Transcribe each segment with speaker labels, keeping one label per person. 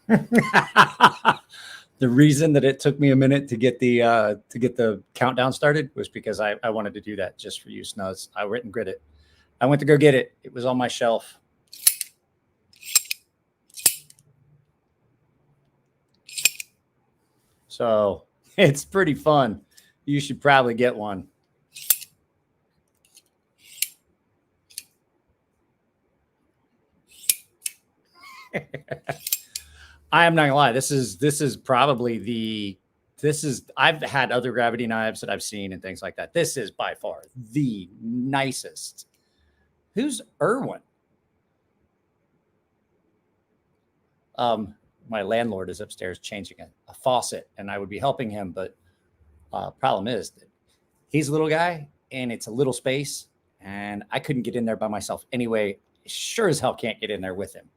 Speaker 1: The reason that it took me a minute to get the countdown started was because I wanted to do that just for you, Snuzz. I went and grit it. I went to go get it. It was on my shelf. So it's pretty fun. You should probably get one. I am not gonna lie. This is probably I've had other gravity knives that I've seen and things like that. This is by far the nicest. Who's Irwin? My landlord is upstairs changing a faucet, and I would be helping him, but problem is that he's a little guy and it's a little space, and I couldn't get in there by myself anyway. Sure as hell can't get in there with him.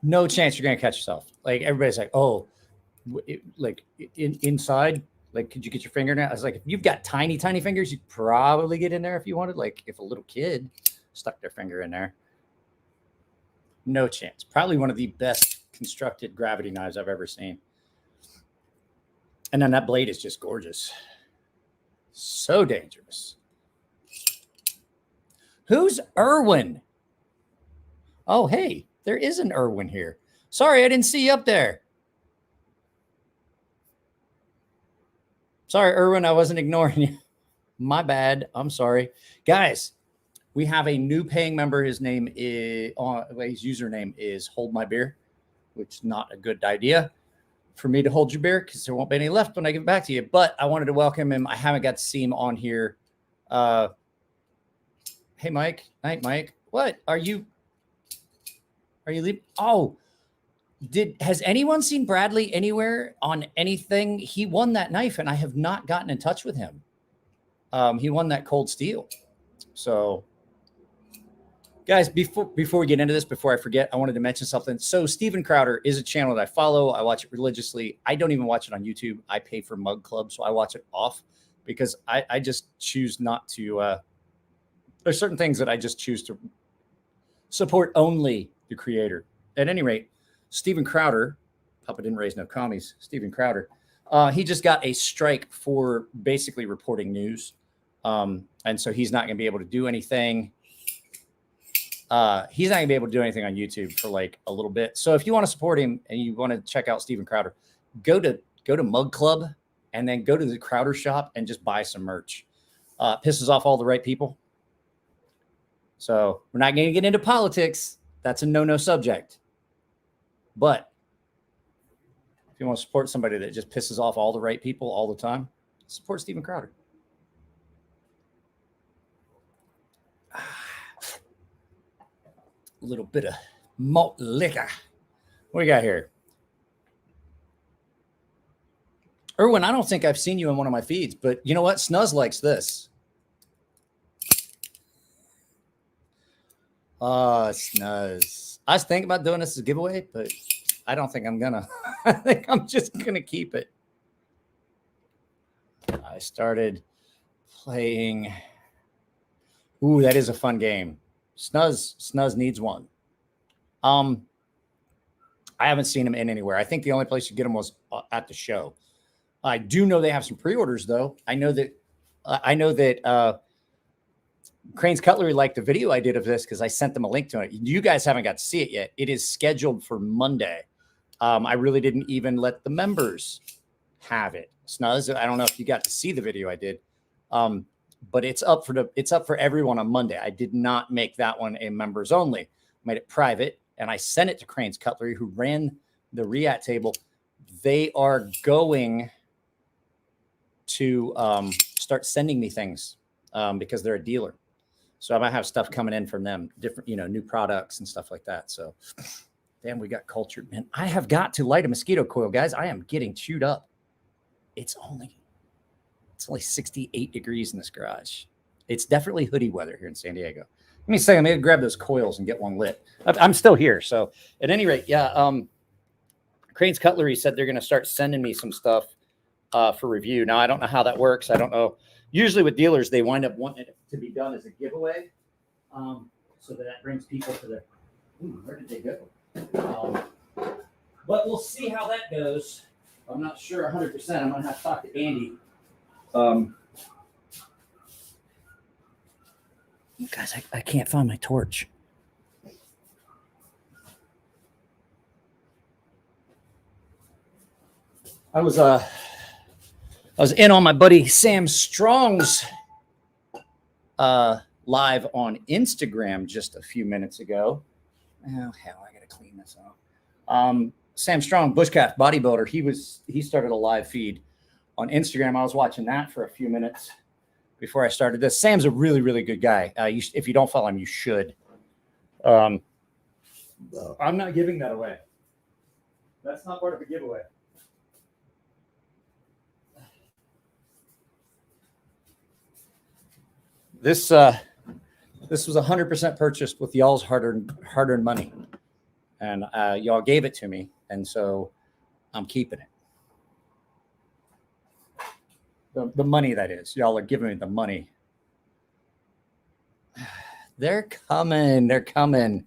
Speaker 1: No chance you're gonna catch yourself. Like everybody's like, oh, inside. Like, could you get your finger in there? I was like, if you've got tiny, tiny fingers, you'd probably get in there if you wanted. Like, if a little kid stuck their finger in there, no chance. Probably one of the best constructed gravity knives I've ever seen. And then that blade is just gorgeous. So dangerous. Who's Irwin? Oh, hey, there is an Irwin here. Sorry, I didn't see you up there. Sorry, Irwin, I wasn't ignoring you. My bad. I'm sorry. Guys, we have a new paying member. His name is, his username is Hold My Beer, which is not a good idea for me to hold your beer because there won't be any left when I give it back to you. But I wanted to welcome him. I haven't got to see him on here. Hey, Mike. Night, Mike. What are you leaving? Oh, has anyone seen Bradley anywhere on anything? He won that knife, and I have not gotten in touch with him. He won that cold steel. So, guys, before we get into this, before I forget, I wanted to mention something. So, Steven Crowder is a channel that I follow. I watch it religiously. I don't even watch it on YouTube. I pay for Mug Club, so I watch it off because I just choose not to. There's certain things that I just choose to support only the creator. At any rate, Steven Crowder, Papa didn't raise no commies. Steven Crowder, he just got a strike for basically reporting news. And so he's not going to be able to do anything. He's not going to be able to do anything on YouTube for like a little bit. So if you want to support him and you want to check out Steven Crowder, go to Mug Club and then go to the Crowder shop and just buy some merch. Pisses off all the right people. So we're not going to get into politics. That's a no-no subject. But if you want to support somebody that just pisses off all the right people all the time, support Steven Crowder. A little bit of malt liquor. What do you got here? Irwin, I don't think I've seen you in one of my feeds, but you know what? Snuzz likes this. Oh, Snuzz. I was thinking about doing this as a giveaway, but I don't think I'm gonna. I think I'm just gonna keep it. I started playing. Ooh, that is a fun game. Snuzz needs one. I haven't seen him in anywhere. I think the only place you get him was at the show. I do know they have some pre-orders though. I know that Crane's Cutlery liked the video I did of this because I sent them a link to it. You guys haven't got to see it yet. It is scheduled for Monday. I really didn't even let the members have it. Snuzz, I don't know if you got to see the video I did, but it's up for everyone on Monday. I did not make that one a members only. I made it private, and I sent it to Crane's Cutlery, who ran the React table. They are going to start sending me things because they're a dealer. So I might have stuff coming in from them, different, new products and stuff like that. So, damn, we got cultured, man. I have got to light a mosquito coil, guys. I am getting chewed up. It's only 68 degrees in this garage. It's definitely hoodie weather here in San Diego. Let me say, I'm going to grab those coils and get one lit. I'm still here. So at any rate, yeah, Crane's Cutlery said they're going to start sending me some stuff for review. Now, I don't know how that works. I don't know usually with dealers, they wind up wanting it to be done as a giveaway. So that brings people to the, where did they go? But we'll see how that goes. I'm not sure 100%. I'm going to have to talk to Andy. Guys, I can't find my torch. I was in on my buddy Sam Strong's live on Instagram just a few minutes ago. Oh hell, I gotta clean this up. Sam Strong, bushcraft bodybuilder. He started a live feed on Instagram. I was watching that for a few minutes before I started this. Sam's a really, really good guy. If you don't follow him, you should. I'm not giving that away. That's not part of a giveaway. This was 100% purchased with y'all's hard-earned money, and y'all gave it to me, and so I'm keeping it. The money, that is. Y'all are giving me the money. They're coming. They're coming.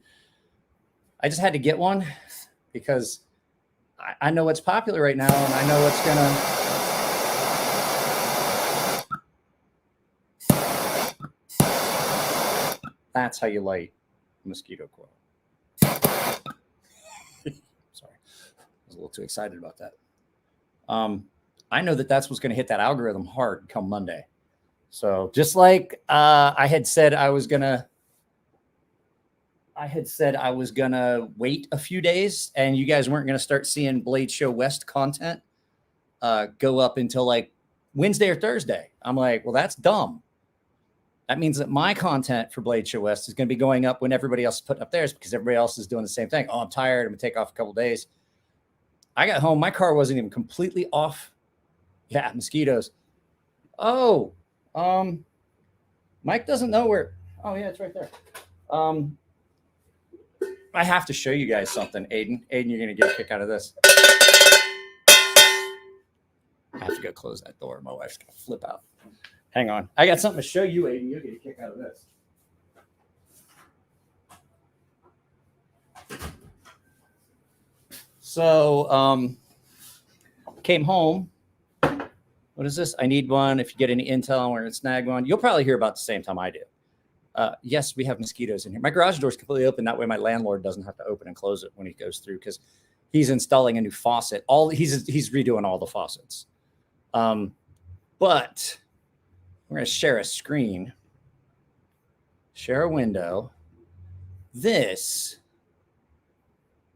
Speaker 1: I just had to get one because I know what's popular right now, and I know what's gonna. That's how you light mosquito coil. Sorry, I was a little too excited about that. I know that's what's going to hit that algorithm hard come Monday. So just like I had said I was gonna wait a few days, and you guys weren't going to start seeing Blade Show West content go up until like Wednesday or Thursday. I'm like, well, that's dumb. That means that my content for Blade Show West is going to be going up when everybody else is putting up theirs because everybody else is doing the same thing. Oh, I'm tired. I'm going to take off a couple of days. I got home. My car wasn't even completely off. Yeah, mosquitoes. Oh, Mike doesn't know where. Oh, yeah, it's right there. I have to show you guys something, Aiden. Aiden, you're going to get a kick out of this. I have to go close that door. My wife's going to flip out. Hang on. I got something to show you, Aiden. You'll get a kick out of this. So, came home. What is this? I need one. If you get any intel, we're going to snag one. You'll probably hear about the same time I do. Yes, we have mosquitoes in here. My garage door is completely open. That way my landlord doesn't have to open and close it when he goes through because he's installing a new faucet. He's redoing all the faucets. But we're going to share a screen, share a window. This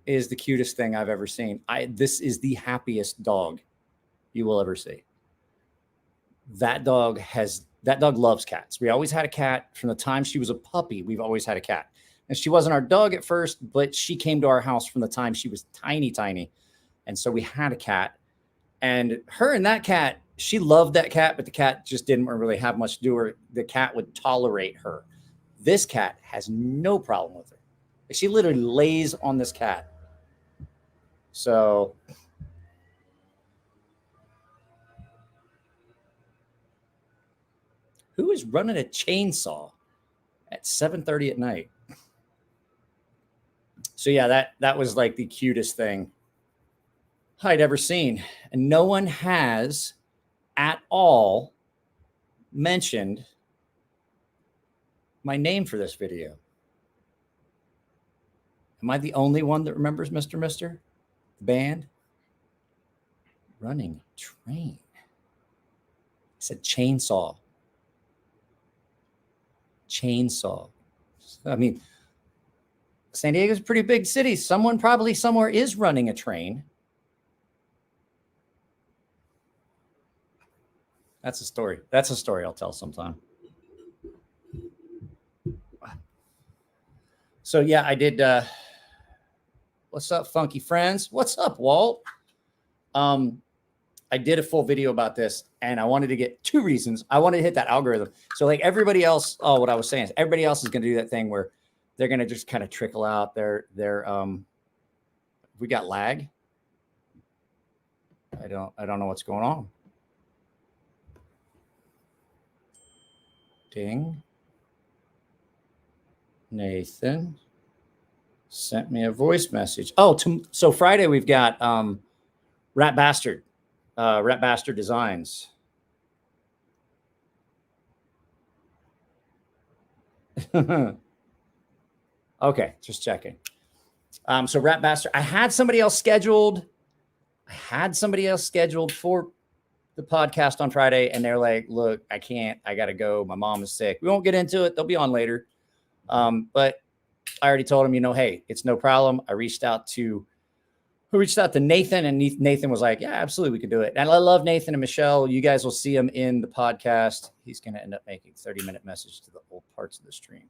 Speaker 1: is the cutest thing I've ever seen. This is the happiest dog you will ever see. That dog loves cats. We always had a cat from the time she was a puppy. We've always had a cat. And she wasn't our dog at first, but she came to our house from the time she was tiny, tiny. And so we had a cat. And her and that cat, she loved that cat, but the cat just didn't really have much to do with her. The cat would tolerate her. This cat has no problem with her. She literally lays on this cat. So who is running a chainsaw at 7:30 at night? So yeah, that was like the cutest thing I'd ever seen. And no one has at all mentioned my name for this video. Am I the only one that remembers Mr. Mister? The band? Running train. I said chainsaw. Chainsaw. I mean, San Diego's a pretty big city. Someone probably somewhere is running a train. That's a story. That's a story I'll tell sometime. So yeah, I did. What's up, funky friends? What's up, Walt? I did a full video about this, and I wanted to get two reasons. I wanted to hit that algorithm. So like everybody else, what I was saying is everybody else is going to do that thing where they're going to just kind of trickle out their we got lag. I don't know what's going on. Ding. Nathan sent me a voice message. Oh, so Friday we've got Rat Bastard Designs. Okay, just checking. So Rat Bastard, I had somebody else scheduled for the podcast on Friday, and they're like, look, I can't, I got to go. My mom is sick. We won't get into it. They'll be on later. But I already told him, hey, it's no problem. I reached out to Nathan, and Nathan was like, yeah, absolutely, we can do it. And I love Nathan and Michelle. You guys will see him in the podcast. He's going to end up making 30-minute message to the old parts of the stream.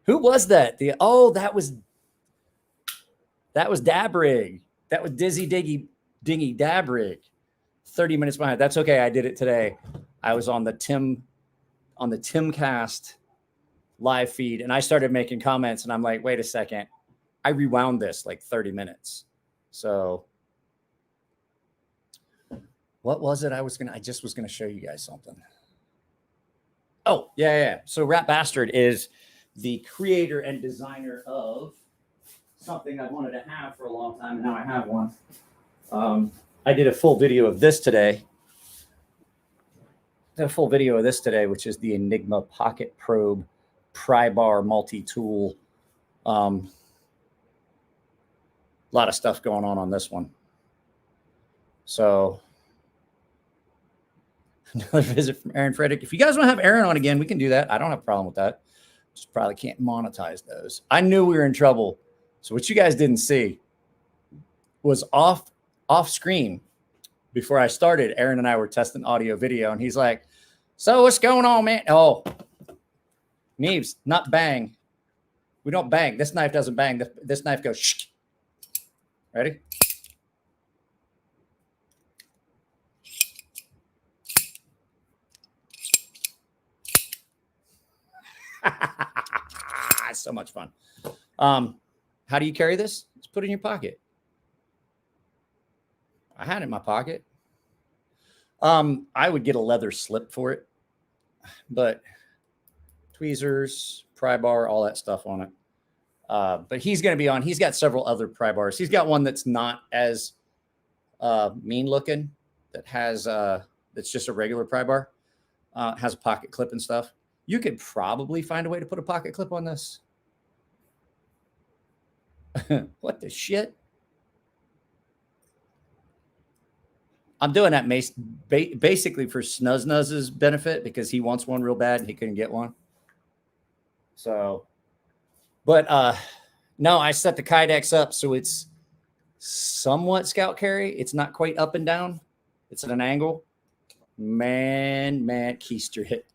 Speaker 1: Who was that? That was Dabrig. That was Dizzy Dingy Dabrig. 30 minutes behind. That's okay. I did it today. I was on the Timcast live feed, and I started making comments, and I'm like, wait a second. I rewound this like 30 minutes. So what was it? I just was going to show you guys something. Oh, yeah. So Rat Bastard is the creator and designer of something I've wanted to have for a long time, and now I have one. I did a full video of this today. Which is the Enigma Pocket Probe Pry Bar Multi-Tool. A lot of stuff going on this one. So another visit from Aaron Frederick. If you guys want to have Aaron on again, we can do that. I don't have a problem with that. Just probably can't monetize those. I knew we were in trouble. So what you guys didn't see was off screen before I started. Aaron and I were testing audio video, and he's like, so what's going on, man? Oh, Neves, not bang. We don't bang. This knife doesn't bang. This knife goes shh. Ready? So much fun. How do you carry this? Just put it in your pocket. I had it in my pocket. I would get a leather slip for it, but tweezers, pry bar, all that stuff on it. But he's going to be on. He's got several other pry bars. He's got one that's not as mean looking. That's just a regular pry bar. Has a pocket clip and stuff. You could probably find a way to put a pocket clip on this. What the shit? I'm doing that basically for Snuzz's benefit, because he wants one real bad and he couldn't get one. So, but no, I set the Kydex up so it's somewhat scout carry. It's not quite up and down. It's at an angle. Man, keister hit.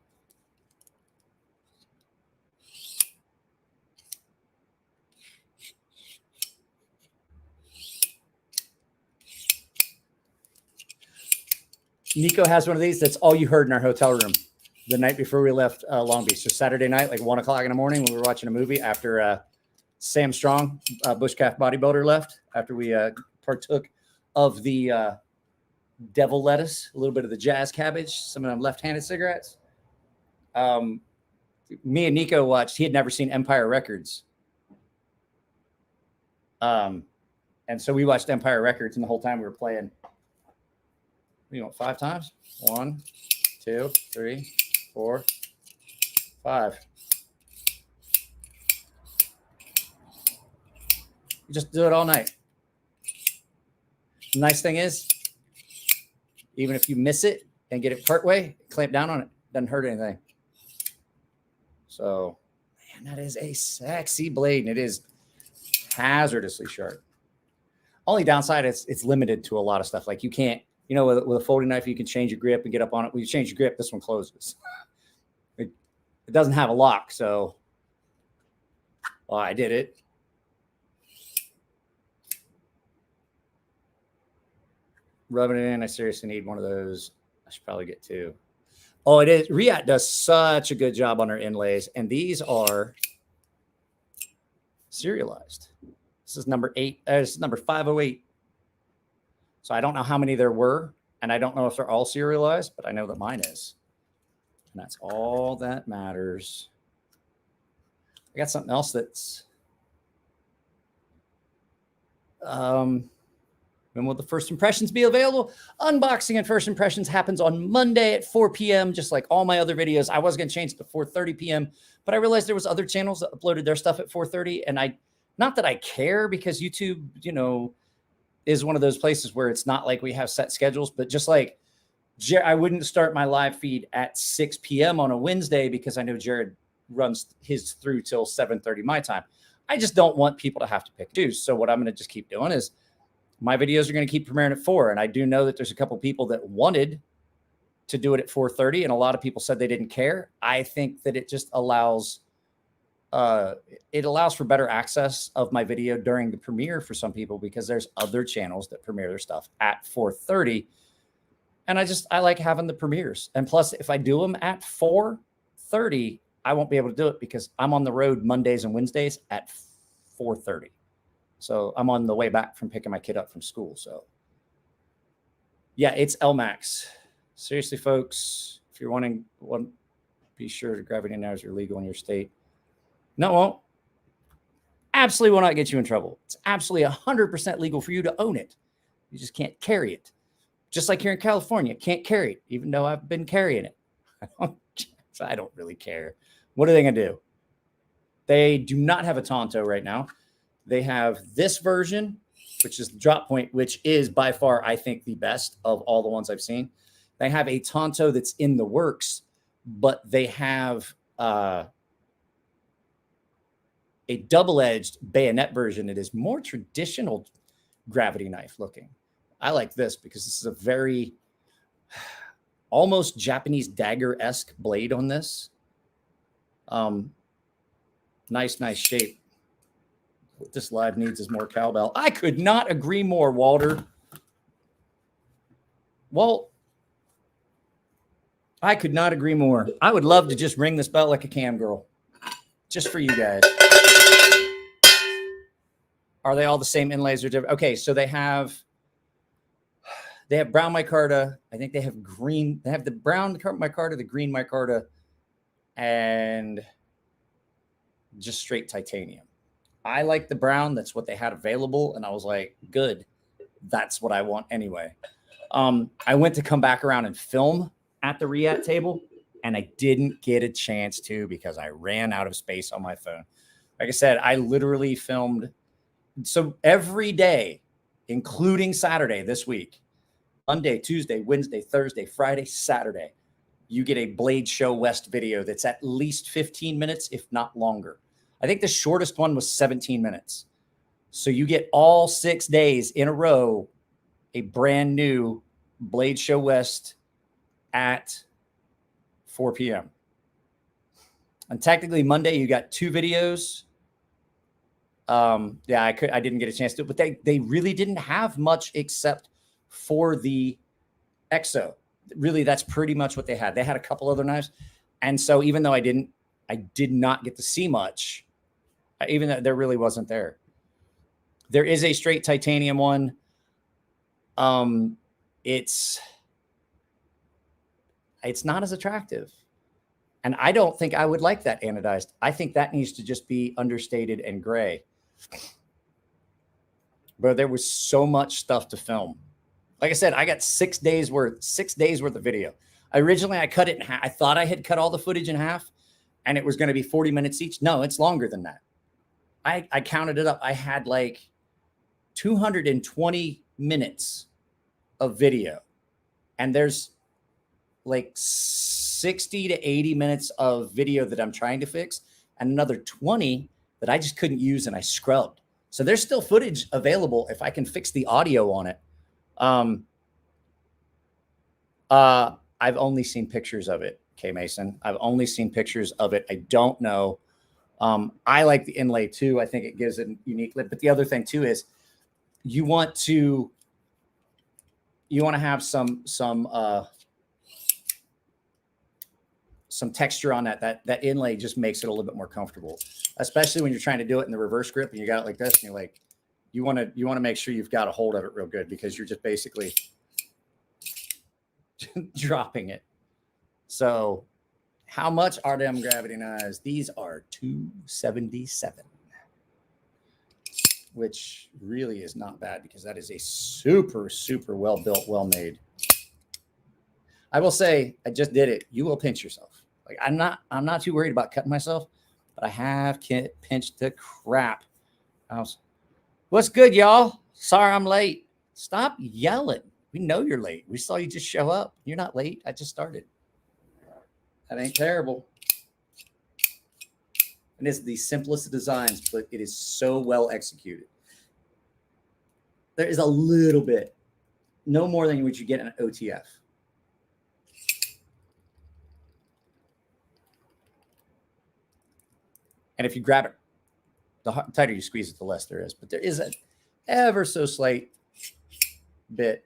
Speaker 1: Nico has one of these. That's all you heard in our hotel room the night before we left Long Beach. So Saturday night, like 1 o'clock in the morning, when we were watching a movie after Sam Strong, bushcraft bodybuilder, left, after we partook of the devil lettuce, a little bit of the jazz cabbage, some of them left-handed cigarettes. Me and Nico watched. He had never seen Empire Records. And so we watched Empire Records, and the whole time we were playing. You want 5 times? 1, 2, 3, 4, 5. You just do it all night. The nice thing is, even if you miss it and get it part way, clamp down on it, doesn't hurt anything. So, man, that is a sexy blade, and it is hazardously sharp. Only downside is it's limited to a lot of stuff. Like you can't, with a folding knife, you can change your grip and get up on it. When you change your grip, this one closes. It doesn't have a lock, so I did it. Rubbing it in. I seriously need one of those. I should probably get 2. Oh, it is. Riat does such a good job on her inlays, and these are serialized. This is number 8. This is number 508. So I don't know how many there were, and I don't know if they're all serialized, but I know that mine is. And that's all that matters. I got something else that's when will the first impressions be available? Unboxing and first impressions happens on Monday at 4 p.m. Just like all my other videos. I was going to change it to 4:30 p.m., but I realized there was other channels that uploaded their stuff at 4:30, and not that I care, because YouTube, is one of those places where it's not like we have set schedules, but just like I wouldn't start my live feed at 6 p.m. on a Wednesday because I know Jared runs his through till 7:30 my time. I just don't want people to have to pick and choose. So what I'm going to just keep doing is my videos are going to keep premiering at 4. And I do know that there's a couple people that wanted to do it at 4:30, and a lot of people said they didn't care. I think that it just allows for better access of my video during the premiere for some people, because there's other channels that premiere their stuff at 4:30. And I like having the premieres. And plus, if I do them at 4:30, I won't be able to do it because I'm on the road Mondays and Wednesdays at 4:30. So I'm on the way back from picking my kid up from school. So yeah, it's LMAX. Seriously, folks, if you're wanting one, be sure to gravity knives are legal in your state. No, it won't. Absolutely will not get you in trouble. It's absolutely 100% legal for you to own it. You just can't carry it. Just like here in California, can't carry it, even though I've been carrying it. I don't really care. What are they going to do? They do not have a Tonto right now. They have this version, which is the drop point, which is by far, I think, the best of all the ones I've seen. They have a Tonto that's in the works, but they have a double-edged bayonet version. It is more traditional gravity knife looking. I like this because this is a very almost Japanese dagger-esque blade on this. Nice shape. What this live needs is more cowbell. I could not agree more, Walter. Walt, I could not agree more. I would love to just ring this bell like a cam girl, just for you guys. Are they all the same inlays or different? Okay, so they have brown micarta. I think they have green. They have the brown micarta, the green micarta, and just straight titanium. I like the brown. That's what they had available. And I was like, good. That's what I want anyway. I went to come back around and film at the React table, and I didn't get a chance to because I ran out of space on my phone. Like I said, I literally filmed. So every day, including Saturday this week, Monday, Tuesday, Wednesday, Thursday, Friday, Saturday, you get a Blade Show West video that's at least 15 minutes, if not longer. I think the shortest one was 17 minutes. So you get all 6 days in a row, a brand new Blade Show West at 4 p.m. And technically Monday, you got 2 videos. Yeah, I didn't get a chance to, but they really didn't have much except for the EXO. Really, that's pretty much what they had. They had a couple other knives. And so even though I did not get to see much, even though there really wasn't there. There is a straight titanium one. It's not as attractive. And I don't think I would like that anodized. I think that needs to just be understated and gray. But there was so much stuff to film. Like I said, I got 6 days worth of video. Originally, I cut it in half. I thought I had cut all the footage in half, and it was going to be 40 minutes each. No, it's longer than that. I counted it up. I had like 220 minutes of video, and there's like 60 to 80 minutes of video that I'm trying to fix, and another 20 that I just couldn't use and I scrubbed. So there's still footage available if I can fix the audio on it. I've only seen pictures of it, K Mason. I've only seen pictures of it. I don't know. I like the inlay too. I think it gives it a unique lip. But the other thing too is you want to have some texture on that inlay. Just makes it a little bit more comfortable, especially when you're trying to do it in the reverse grip and you got it like this and you're like, you want to make sure you've got a hold of it real good, because you're just basically dropping it. So how much are them gravity knives? These are $277, which really is not bad, because that is a super, super well built, well made. I will say, I just did it. You will pinch yourself. Like, I'm not too worried about cutting myself, but I have pinched the crap. What's good, y'all? Sorry I'm late. Stop yelling. We know you're late. We saw you just show up. You're not late. I just started. That ain't terrible. And it's the simplest of designs, but it is so well executed. There is a little bit, no more than what you get in an OTF. And if you grab it, the tighter you squeeze it, the less there is. But there is an ever so slight bit.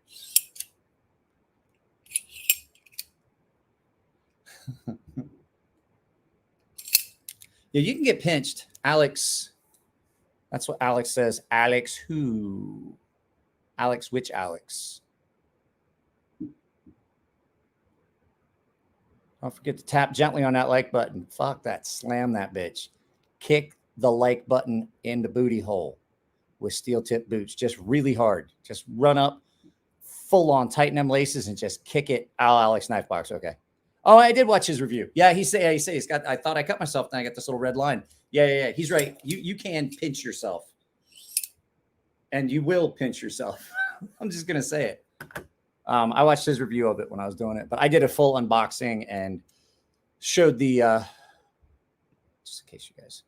Speaker 1: Yeah, you can get pinched. Alex, that's what Alex says. Alex who? Alex, which Alex? Don't forget to tap gently on that like button. Fuck that. Slam that bitch. Kick the like button in the booty hole with steel tip boots. Just really hard. Just run up, full on, tighten them laces and just kick it. Oh, Alex Knife Box. Okay. Oh, I did watch his review. Yeah, he say he's got. I thought I cut myself, then I got this little red line. Yeah. He's right. You can pinch yourself, and you will pinch yourself. I'm just gonna say it. I watched his review of it when I was doing it, but I did a full unboxing and showed the. Just in case you guys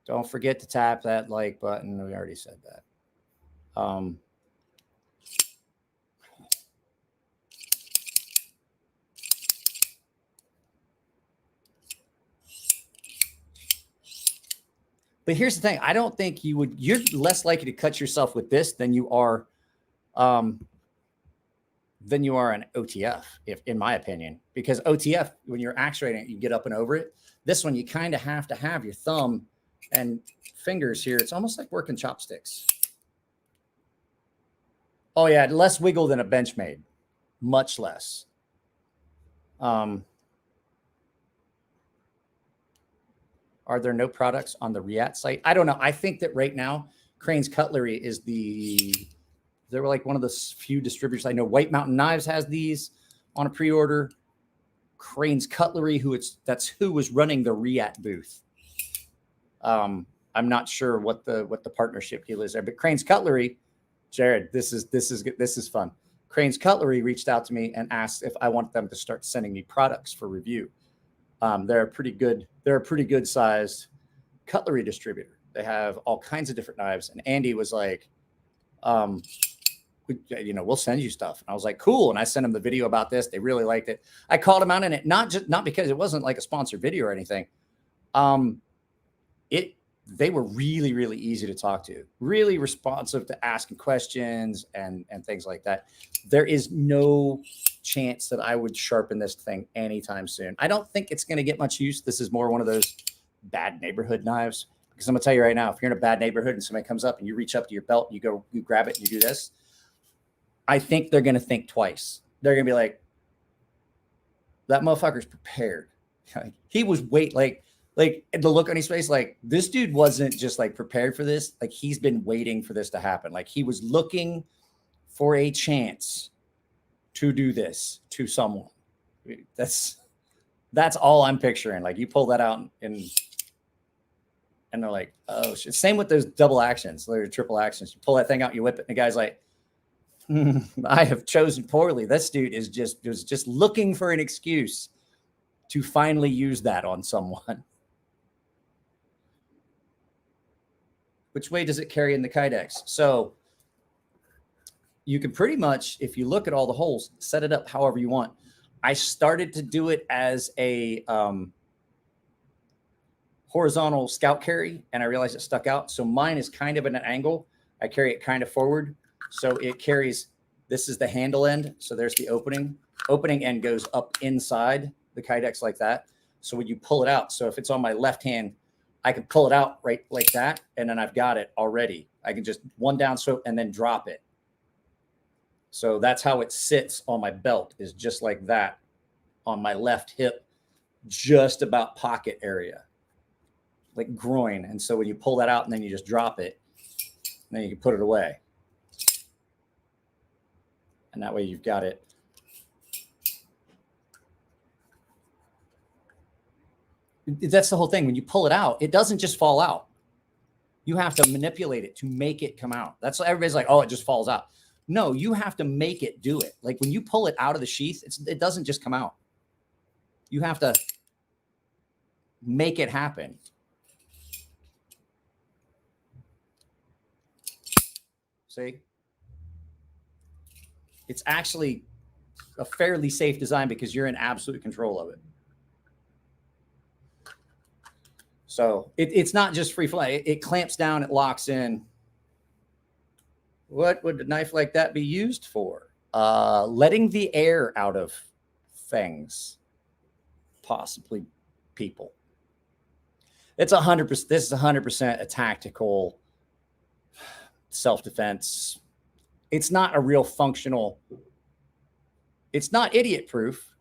Speaker 1: don't forget to tap that like button. We already said that. But here's the thing. I don't think you're less likely to cut yourself with this than you are an OTF, in my opinion, because OTF, when you're actuating it, you get up and over it. This one, you kind of have to have your thumb and fingers here. It's almost like working chopsticks. Oh yeah. Less wiggle than a Benchmade, much less. Are there no products on the React site? I don't know. I think that right now, Crane's Cutlery is they were like one of the few distributors. I know White Mountain Knives has these on a pre-order. Crane's Cutlery, that's who was running the React booth. I'm not sure what the partnership deal is there, but Crane's Cutlery, Jared, this is fun. Crane's Cutlery reached out to me and asked if I want them to start sending me products for review. They're a pretty good sized cutlery distributor. They have all kinds of different knives. And Andy was like, we'll send you stuff. And I was like, cool. And I sent him the video about this. They really liked it. I called him out in it, not because it wasn't like a sponsored video or anything. They were really, really easy to talk to, really responsive to asking questions and things like that. There is no chance that I would sharpen this thing anytime soon. I don't think it's going to get much use. This is more one of those bad neighborhood knives, because I'm gonna tell you right now, if you're in a bad neighborhood and somebody comes up and you reach up to your belt, you grab it and you do this, I think they're going to think twice. They're going to be like, that motherfucker's prepared. He was like the look on his face, like this dude wasn't just like prepared for this. Like he's been waiting for this to happen. Like he was looking for a chance to do this to someone. That's all I'm picturing. Like you pull that out and they're like, oh shit. Same with those double actions, or triple actions. You pull that thing out, you whip it, and the guy's like, I have chosen poorly. This dude was just looking for an excuse to finally use that on someone. Which way does it carry in the Kydex? So you can pretty much, if you look at all the holes, set it up however you want. I started to do it as a horizontal scout carry, and I realized it stuck out. So mine is kind of at an angle. I carry it kind of forward. So it carries, this is the handle end. So there's the opening end goes up inside the Kydex like that. So when you pull it out, so if it's on my left hand I can pull it out right like that, and then I've got it already. I can just one downstroke and then drop it. So that's how it sits on my belt, is just like that on my left hip, just about pocket area, like groin. And so when you pull that out and then you just drop it, and then you can put it away. And that way you've got it. That's the whole thing. When you pull it out, it doesn't just fall out. You have to manipulate it to make it come out. That's why everybody's like, oh, it just falls out. No, you have to make it do it. Like when you pull it out of the sheath, it doesn't just come out. You have to make it happen. See? It's actually a fairly safe design because you're in absolute control of it. So it's not just free flow. It clamps down, it locks in. What would a knife like that be used for? Letting the air out of things, possibly people. It's 100%. This is 100% a tactical self-defense. It's not a real functional. It's not idiot proof,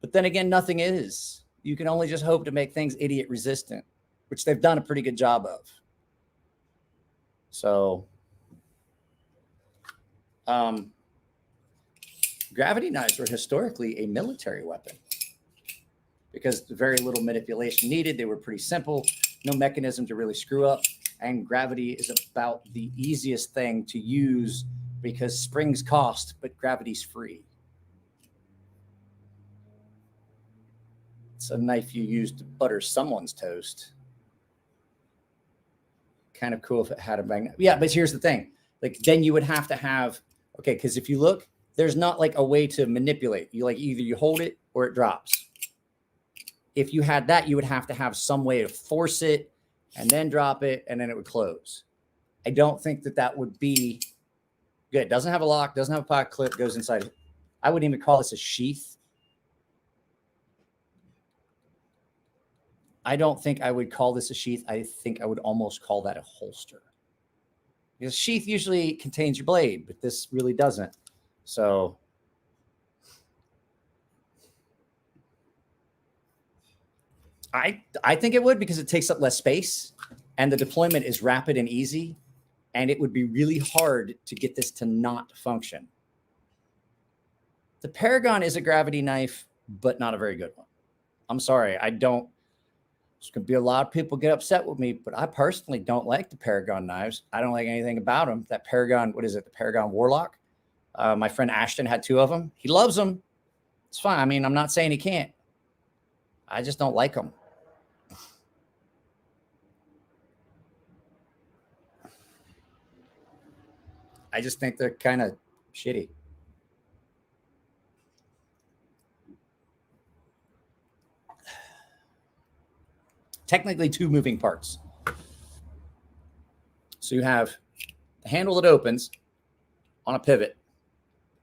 Speaker 1: but then again, nothing is. You can only just hope to make things idiot resistant, which they've done a pretty good job of. So, gravity knives were historically a military weapon because very little manipulation needed. They were pretty simple, no mechanism to really screw up. And gravity is about the easiest thing to use because springs cost, but gravity's free. It's a knife you use to butter someone's toast. Kind of cool if it had a magnet. Yeah, but here's the thing. Like then you would have to have, okay, because if you look, there's not like a way to manipulate. You like either you hold it or it drops. If you had that, you would have to have some way to force it and then drop it and then it would close. I don't think that that would be good. It doesn't have a lock, doesn't have a pocket clip, goes inside. I wouldn't even call this a sheath. I don't think I would call this a sheath. I think I would almost call that a holster. Because sheath usually contains your blade, but this really doesn't. So I think it would because it takes up less space and the deployment is rapid and easy. And it would be really hard to get this to not function. The Paragon is a gravity knife, but not a very good one. I'm sorry. There's going to be a lot of people get upset with me, but I personally don't like the Paragon knives. I don't like anything about them. That Paragon, what is it? The Paragon Warlock. My friend Ashton had 2 of them. He loves them. It's fine. I mean, I'm not saying he can't. I just don't like them. I just think they're kind of shitty. Technically 2 moving parts. So you have the handle that opens on a pivot.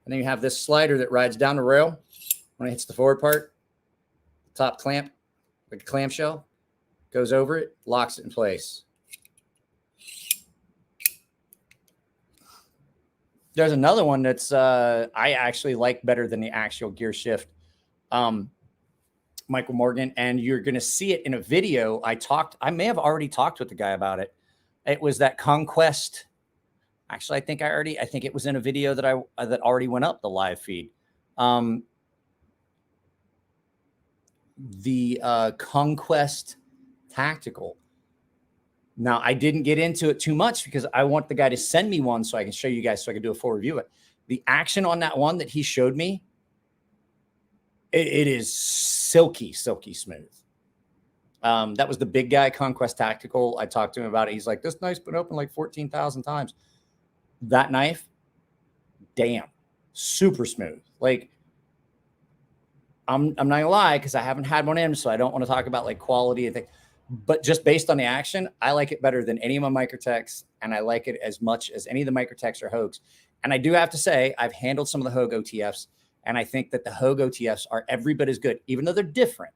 Speaker 1: And then you have this slider that rides down the rail when it hits the forward part. Top clamp, like a clamshell, goes over it, locks it in place. There's another one that's I actually like better than the axial gear shift. Michael Morgan, and you're going to see it in a video. I may have already talked with the guy about it. It was that Conquest. Actually, I think it was in a video that that already went up the live feed. The Conquest Tactical. Now, I didn't get into it too much because I want the guy to send me one so I can show you guys so I can do a full review of it. The action on that one that he showed me, it is silky, silky smooth. That was the big guy, Conquest Tactical. I talked to him about it. He's like, this knife's been open like 14,000 times. That knife, damn, super smooth. Like, I'm not gonna lie because I haven't had one in, so I don't want to talk about like quality and things. But just based on the action, I like it better than any of my Microtechs, and I like it as much as any of the Microtechs or Hogues. And I do have to say, I've handled some of the Hogue OTFs, and I think that the Hogue OTFs are every bit as good, even though they're different.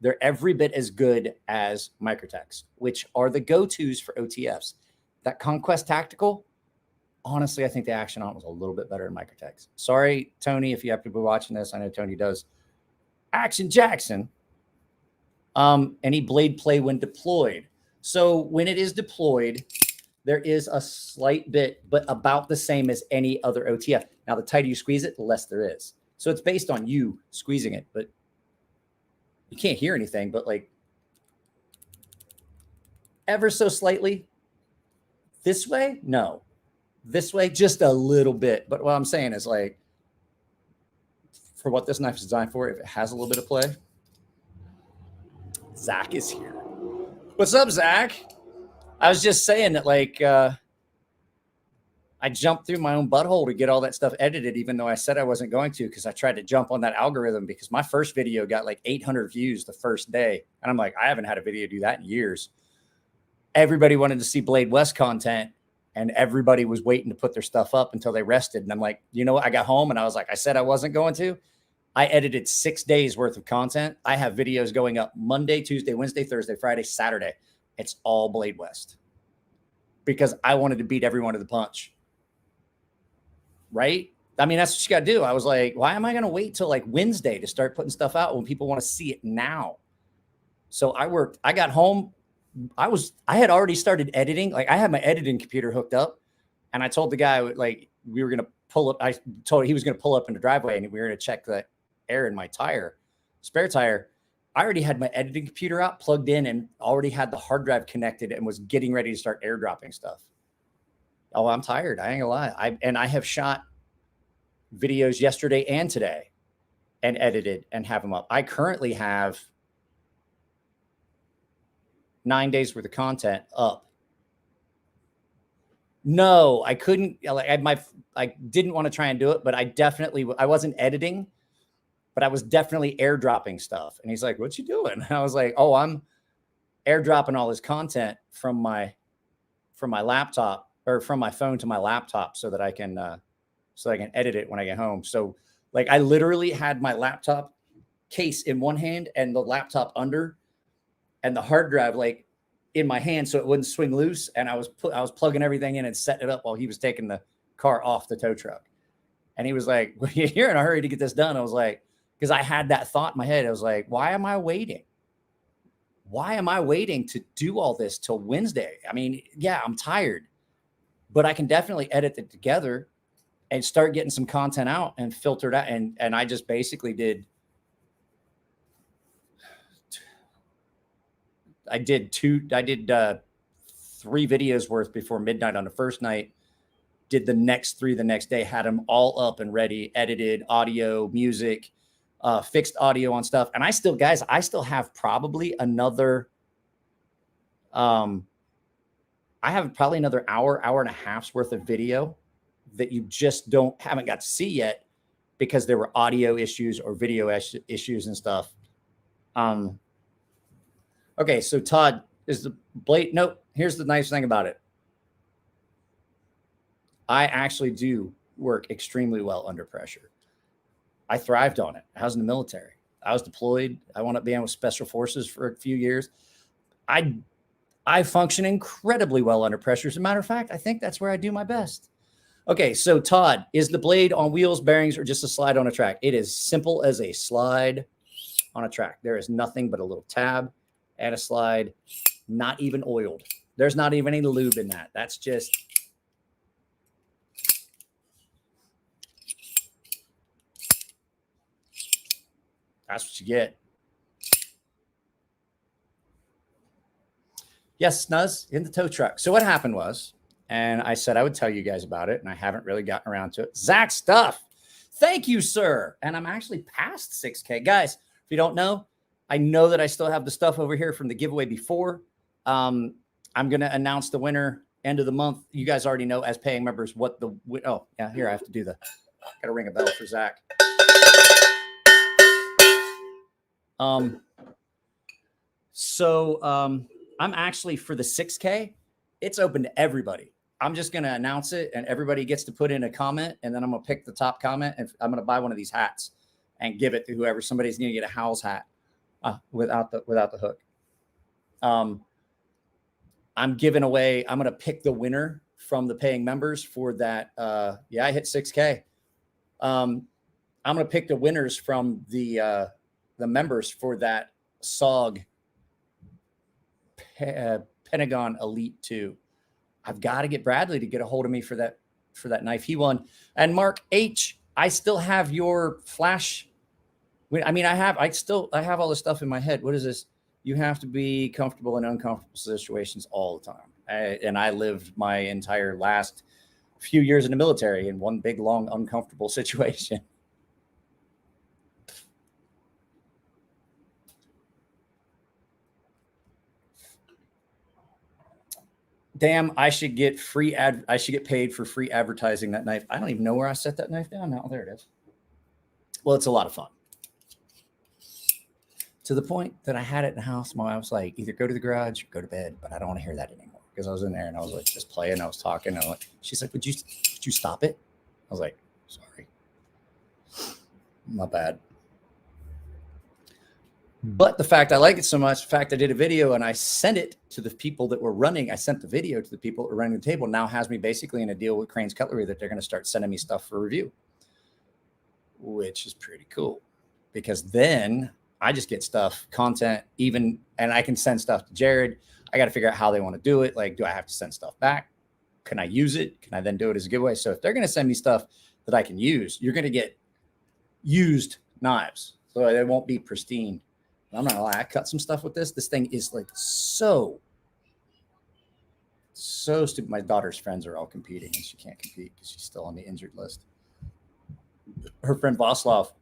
Speaker 1: They're every bit as good as Microtext, which are the go-tos for OTFs. That Conquest Tactical, honestly, I think the action on it was a little bit better than Microtext. Sorry, Tony, if you have to be watching this. I know Tony does Action Jackson. Any blade play when deployed. So when it is deployed, there is a slight bit, but about the same as any other OTF. Now, the tighter you squeeze it, the less there is. So it's based on you squeezing it, but you can't hear anything, but like ever so slightly. This way, no. This way, just a little bit. But what I'm saying is, like, for what this knife is designed for, if it has a little bit of play. Zach is here. What's up, Zach? I was just saying that, like, I jumped through my own butthole to get all that stuff edited, even though I said I wasn't going to, because I tried to jump on that algorithm, because my first video got like 800 views the first day. And I'm like, I haven't had a video do that in years. Everybody wanted to see Blade West content, and everybody was waiting to put their stuff up until they rested. And I'm like, you know what? I got home and I was like, I said I wasn't going to. I edited 6 days worth of content. I have videos going up Monday, Tuesday, Wednesday, Thursday, Friday, Saturday. It's all Blade West because I wanted to beat everyone to the punch. Right? I mean, that's what you got to do. I was like, why am I going to wait till like Wednesday to start putting stuff out when people want to see it now? So I got home. I had already started editing. Like, I had my editing computer hooked up, and I told the guy, like, we were going to pull up. I told he was going to pull up in the driveway, and we were going to check the air in my spare tire. I already had my editing computer out, plugged in, and already had the hard drive connected and was getting ready to start airdropping stuff. Oh, I'm tired. I ain't gonna lie. I have shot videos yesterday and today and edited and have them up. I currently have 9 days worth of content up. No, I couldn't. I didn't want to try and do it, but I wasn't editing, but I was definitely airdropping stuff. And he's like, "What you doing?" And I was like, "Oh, I'm airdropping all this content from my laptop, or from my phone to my laptop, so that I can edit it when I get home." So, like, I literally had my laptop case in one hand and the laptop under, and the hard drive like in my hand so it wouldn't swing loose. And I was plugging everything in and setting it up while he was taking the car off the tow truck. And he was like, "Well, you're in a hurry to get this done." I was like, because I had that thought in my head. I was like, why am I waiting? Why am I waiting to do all this till Wednesday? I mean, yeah, I'm tired, but I can definitely edit it together and start getting some content out and filter it out. And I just basically did. I did 3 videos worth before midnight on the first night, did the next 3 the next day, had them all up and ready, edited audio, music, fixed audio on stuff. And I still have probably another, I have probably another hour and a half's worth of video that you just haven't got to see yet because there were audio issues or video issues and stuff. Okay, so Todd, is the blade? Nope. Here's the nice thing about it. I actually do work extremely well under pressure. I thrived on it. I was in the military. I was deployed. I wound up being with special forces for a few years. I function incredibly well under pressure. As a matter of fact, I think that's where I do my best. Okay, so Todd, is the blade on wheels, bearings, or just a slide on a track? It is simple as a slide on a track. There is nothing but a little tab and a slide, not even oiled. There's not even any lube in that. That's just, that's what you get. Yes, Snuzz, in the tow truck. So what happened was, and I said I would tell you guys about it, and I haven't really gotten around to it. Zach Stuff. Thank you, sir. And I'm actually past 6K. Guys, if you don't know, I know that I still have the stuff over here from the giveaway before. I'm going to announce the winner end of the month. You guys already know as paying members what the, oh, yeah, here I have to do got to ring a bell for Zach. I'm actually, for the 6K, it's open to everybody. I'm just going to announce it, and everybody gets to put in a comment, and then I'm going to pick the top comment, and I'm going to buy one of these hats and give it to whoever. Somebody's going to get a Howl's hat. without the hook. I'm giving away. I'm going to pick the winner from the paying members for that. Yeah, I hit 6K. I'm going to pick the winners from the members for that SOG Pentagon Elite 2. I've got to get Bradley to get a hold of me for that knife. He won. And Mark H, I still have your flash. I mean, I have all this stuff in my head. What is this? You have to be comfortable in uncomfortable situations all the time. And I lived my entire last few years in the military in one big, long, uncomfortable situation. Damn, I should get paid for free advertising that knife. I don't even know where I set that knife down now. There it is. Well, it's a lot of fun. To the point that I had it in the house. My wife was like, either go to the garage or go to bed, but I don't want to hear that anymore. Because I was in there and I was like just playing. I was talking. She's like, would you stop it? I was like, sorry. My bad. But the fact I like it so much, the fact I did a video and I sent it to the people that were running, I sent the video to the people that were running the table, now has me basically in a deal with Crane's Cutlery that they're going to start sending me stuff for review, which is pretty cool because then I just get content and I can send stuff to Jared. I got to figure out how they want to do it. Like, do I have to send stuff back? Can I use it? Can I then do it as a giveaway? So if they're going to send me stuff that I can use, you're going to get used knives. So they won't be pristine. I'm not gonna lie, I cut some stuff with this. This thing is like so stupid. My daughter's friends are all competing and she can't compete because she's still on the injured list. Her friend Voslov,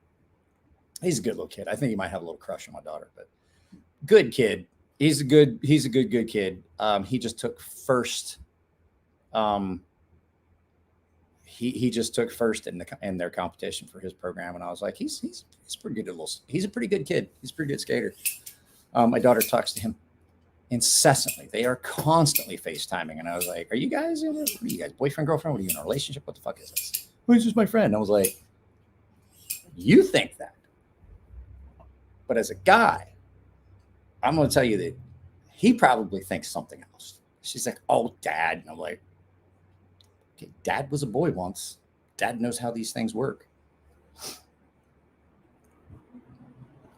Speaker 1: he's a good little kid. I think he might have a little crush on my daughter, but good kid. He's a good kid. He just took first. He just took first in their competition for his program, and I was like, he's pretty good. He's a pretty good kid. He's a pretty good skater. My daughter talks to him incessantly. They are constantly FaceTiming, and I was like, what are you guys, boyfriend, girlfriend? What are you in a relationship? What the fuck is this? Well, he's just my friend. I was like, you think that, but as a guy, I'm going to tell you that he probably thinks something else. She's like, oh, Dad, and I'm like, Dad was a boy once. Dad knows how these things work.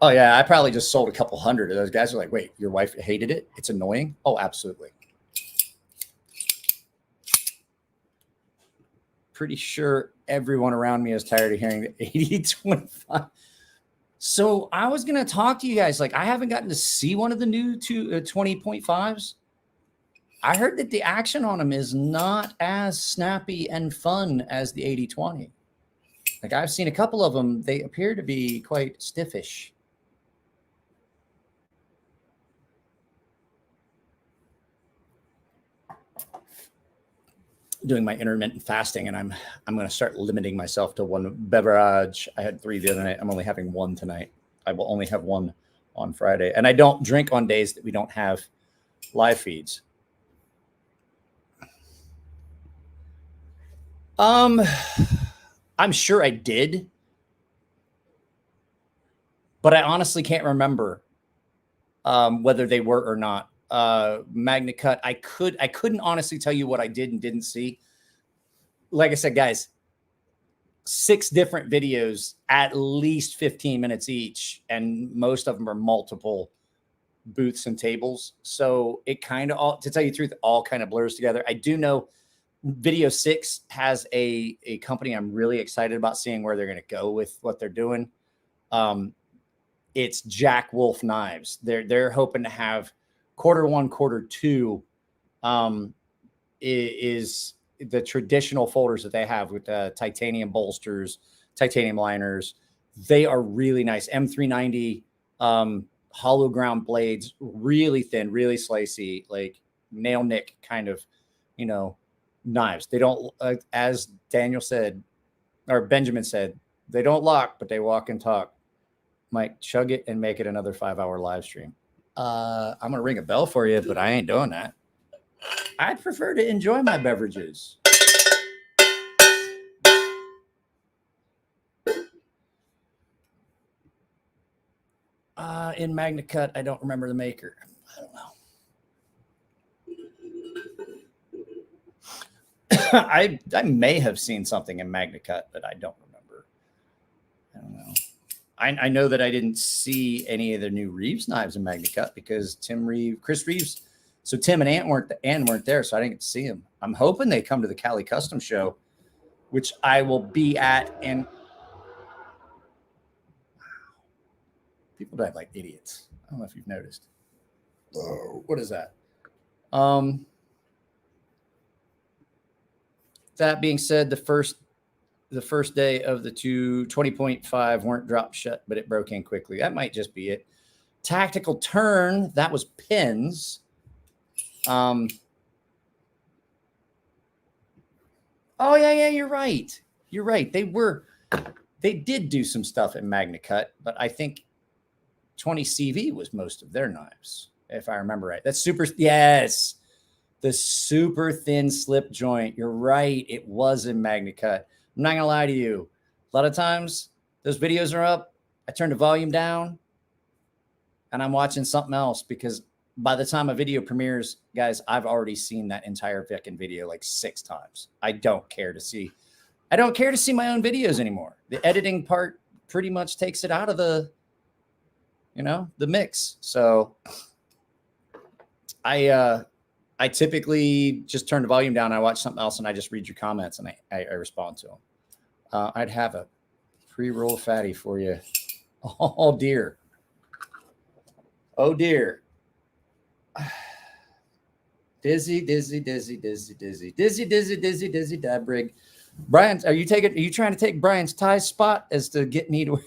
Speaker 1: Oh, yeah. I probably just sold a couple hundred of those guys. Are like, wait, your wife hated it? It's annoying? Oh, absolutely. Pretty sure everyone around me is tired of hearing the 80-25. So I was going to talk to you guys. Like, I haven't gotten to see one of the new 20.5s. I heard that the action on them is not as snappy and fun as the 80-20. Like, I've seen a couple of them. They appear to be quite stiffish. Doing my intermittent fasting, and I'm going to start limiting myself to one beverage. I had 3 the other night. I'm only having 1 tonight. I will only have 1 on Friday. And I don't drink on days that we don't have live feeds. I'm sure I did, but I honestly can't remember whether they were or not. Magna Cut, I couldn't honestly tell you what I did and didn't see. Like I said, guys, 6 different videos, at least 15 minutes each, and most of them are multiple booths and tables. So it kind of all, to tell you the truth, all kind of blurs together. I do know video 6 has a company I'm really excited about seeing where they're going to go with what they're doing. It's Jack Wolf Knives. They're hoping to have Q1, Q2 is the traditional folders that they have with titanium bolsters, titanium liners. They are really nice. M390 hollow ground blades, really thin, really slicey, like nail nick kind of, knives. They don't, as Daniel said, or Benjamin said, they don't lock, but they walk and talk. Mike, chug it and make it another 5-hour live stream. I'm going to ring a bell for you, but I ain't doing that. I'd prefer to enjoy my beverages. In Magna Cut, I don't remember the maker. I don't know. I may have seen something in Magna Cut, but I don't remember. I don't know. I know that I didn't see any of the new Reeves knives in Magna Cut because Chris Reeves, so Tim and Ann weren't there, so I didn't get to see them. I'm hoping they come to the Cali Custom Show, which I will be at. And people drive like idiots. I don't know if you've noticed. Oh, what is that? That being said, the first day of the 20.5 weren't dropped shut, but it broke in quickly. That might just be it. Tactical Turn, that was pins. Oh yeah, you're right. They did do some stuff in Magna Cut, but I think 20 CV was most of their knives, if I remember right. That's yes. The super thin slip joint. You're right. It was in Magna Cut. I'm not going to lie to you. A lot of times those videos are up. I turn the volume down and I'm watching something else because by the time a video premieres, guys, I've already seen that entire fucking video like 6 times. I don't care to see my own videos anymore. The editing part pretty much takes it out of the mix. So I typically just turn the volume down. I watch something else and I just read your comments and I respond to them. I'd have a pre-roll fatty for you. Oh dear. Dizzy, Dabrig. Brian, are you trying to take Brian's Ty's spot as to get me to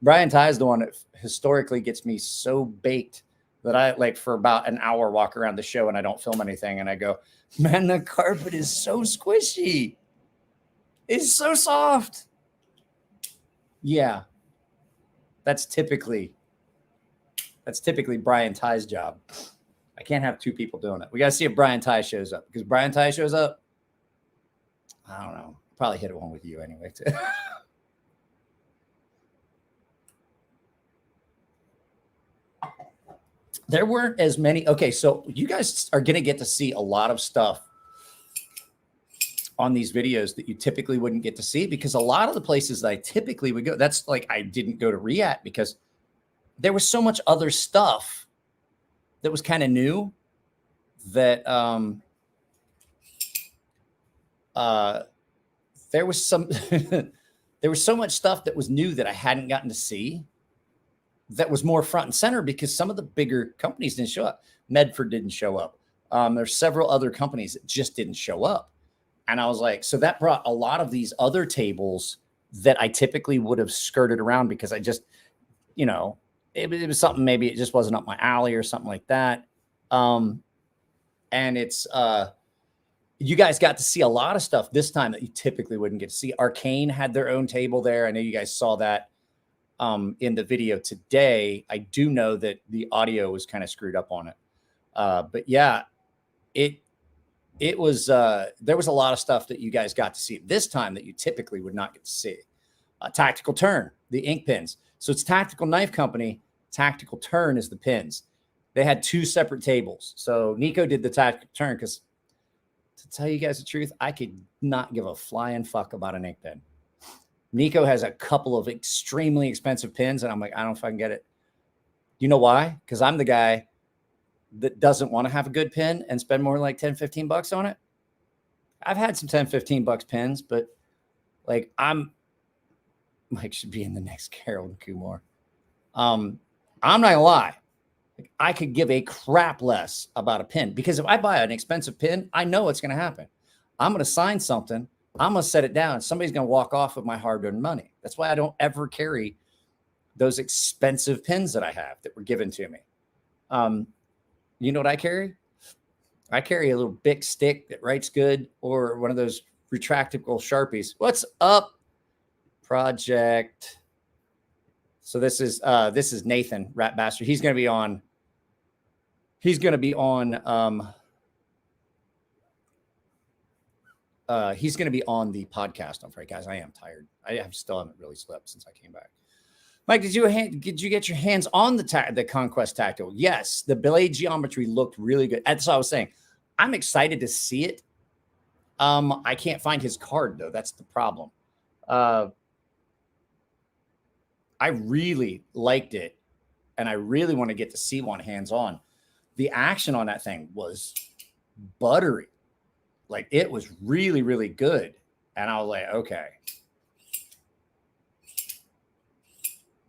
Speaker 1: Brian Ty's the one that historically gets me so baked that I like for about an hour walk around the show and I don't film anything. And I go, man, the carpet is so squishy. It's so soft. Yeah. That's typically Brian Ty's job. I can't have 2 people doing it. We got to see if Brian Ty shows up because Brian Ty shows up. I don't know. Probably hit one with you anyway, too. There weren't as many. Okay, so you guys are going to get to see a lot of stuff on these videos that you typically wouldn't get to see because a lot of the places that I typically would go, that's like I didn't go to React because there was so much other stuff that was kind of new that there was some there was so much stuff that was new that I hadn't gotten to see. That was more front and center because some of the bigger companies didn't show up. Medford didn't show up. There's several other companies that just didn't show up. And I was like, so that brought a lot of these other tables that I typically would have skirted around because I just, it was something, maybe it just wasn't up my alley or something like that. And it's, you guys got to see a lot of stuff this time that you typically wouldn't get to see. Arcane had their own table there. I know you guys saw that. In the video today, I do know that the audio was kind of screwed up on it. But yeah, it was, there was a lot of stuff that you guys got to see this time that you typically would not get to see. Tactical Turn, the ink pins. So it's Tactical Knife Company. Tactical Turn is the pins. They had 2 separate tables. So Nico did the Tactical Turn because to tell you guys the truth, I could not give a flying fuck about an ink pen. Nico has a couple of extremely expensive pins, and I'm like, I don't fucking get it. You know why? Because I'm the guy that doesn't want to have a good pin and spend more like 10, 15 bucks on it. I've had some 10, 15 bucks pins, but like Mike should be in the next Carol and Kumar. I'm not gonna lie. Like, I could give a crap less about a pin because if I buy an expensive pin, I know what's going to happen. I'm going to sign something. I'm going to set it down. Somebody's going to walk off with my hard-earned money. That's why I don't ever carry those expensive pins that I have that were given to me. You know what I carry? I carry a little Bic stick that writes good or one of those retractable Sharpies. What's up, Project? So this is Nathan, Rat Bastard. He's going to be on the podcast on Friday, guys. I am tired. I still haven't really slept since I came back. Mike, did you get your hands on the Conquest Tactical? Yes, the blade geometry looked really good. That's what I was saying. I'm excited to see it. I can't find his card though. That's the problem. I really liked it, and I really want to get to see one hands on. The action on that thing was buttery. Like, it was really, really good. And I was like, okay.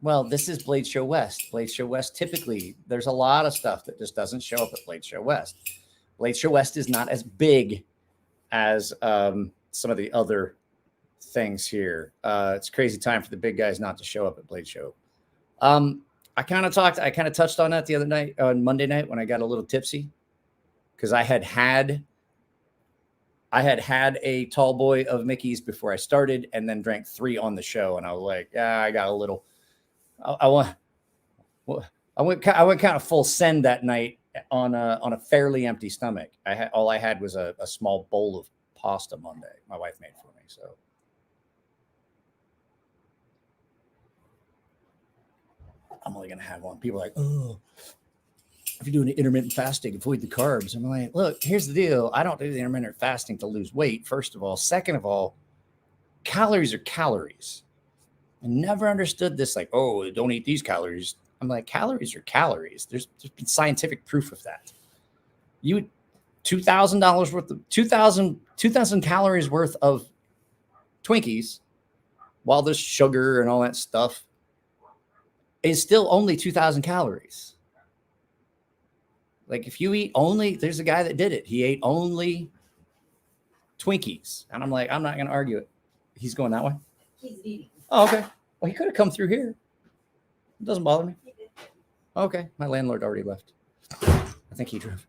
Speaker 1: Well, this is Blade Show West. Blade Show West, typically, there's a lot of stuff that just doesn't show up at Blade Show West. Blade Show West is not as big as some of the other things here. It's a crazy time for the big guys not to show up at Blade Show. I kind of touched on that the other night, on Monday night, when I got a little tipsy, because I had a tall boy of Mickey's before I started, and then drank 3 on the show, and I was like, yeah, I got a little. I went kind of full send that night on a fairly empty stomach. All I had was a small bowl of pasta Monday my wife made for me. So I'm only gonna have one. People are like, oh, if you're doing intermittent fasting, avoid the carbs. I'm like, look, here's the deal. I don't do the intermittent fasting to lose weight, first of all. Second of all, calories are calories. I never understood this, like, oh, don't eat these calories. I'm like, calories are calories. There's been scientific proof of that. You $2,000 worth of 2,000 calories worth of Twinkies, while there's sugar and all that stuff, is still only 2,000 calories. Like, if you eat only, there's a guy that did it. He ate only Twinkies. And I'm like, I'm not going to argue it. He's going that way?
Speaker 2: He's eating.
Speaker 1: Oh, okay. Well, he could have come through here. It doesn't bother me. Okay. My landlord already left. I think he drove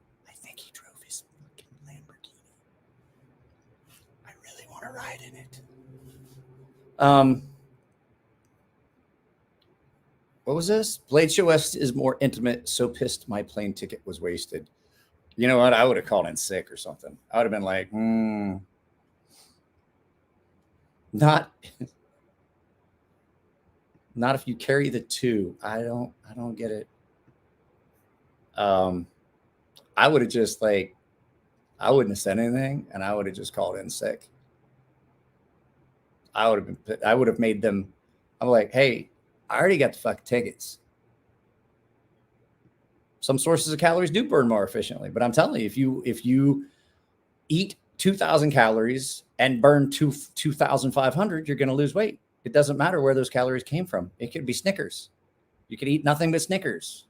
Speaker 1: his fucking Lamborghini. I really want to ride in it. What was this? Blade Show West is more intimate. So pissed my plane ticket was wasted. You know what? I would have called in sick or something. I would have been like, not if you carry the 2. I don't get it. I would have just I wouldn't have said anything, and I would have just called in sick. I would have made them. I'm like, hey, I already got the fucking tickets. Some sources of calories do burn more efficiently, but I'm telling you, if you eat 2,000 calories and burn 2,500, you're going to lose weight. It doesn't matter where those calories came from. It could be Snickers. You could eat nothing but Snickers.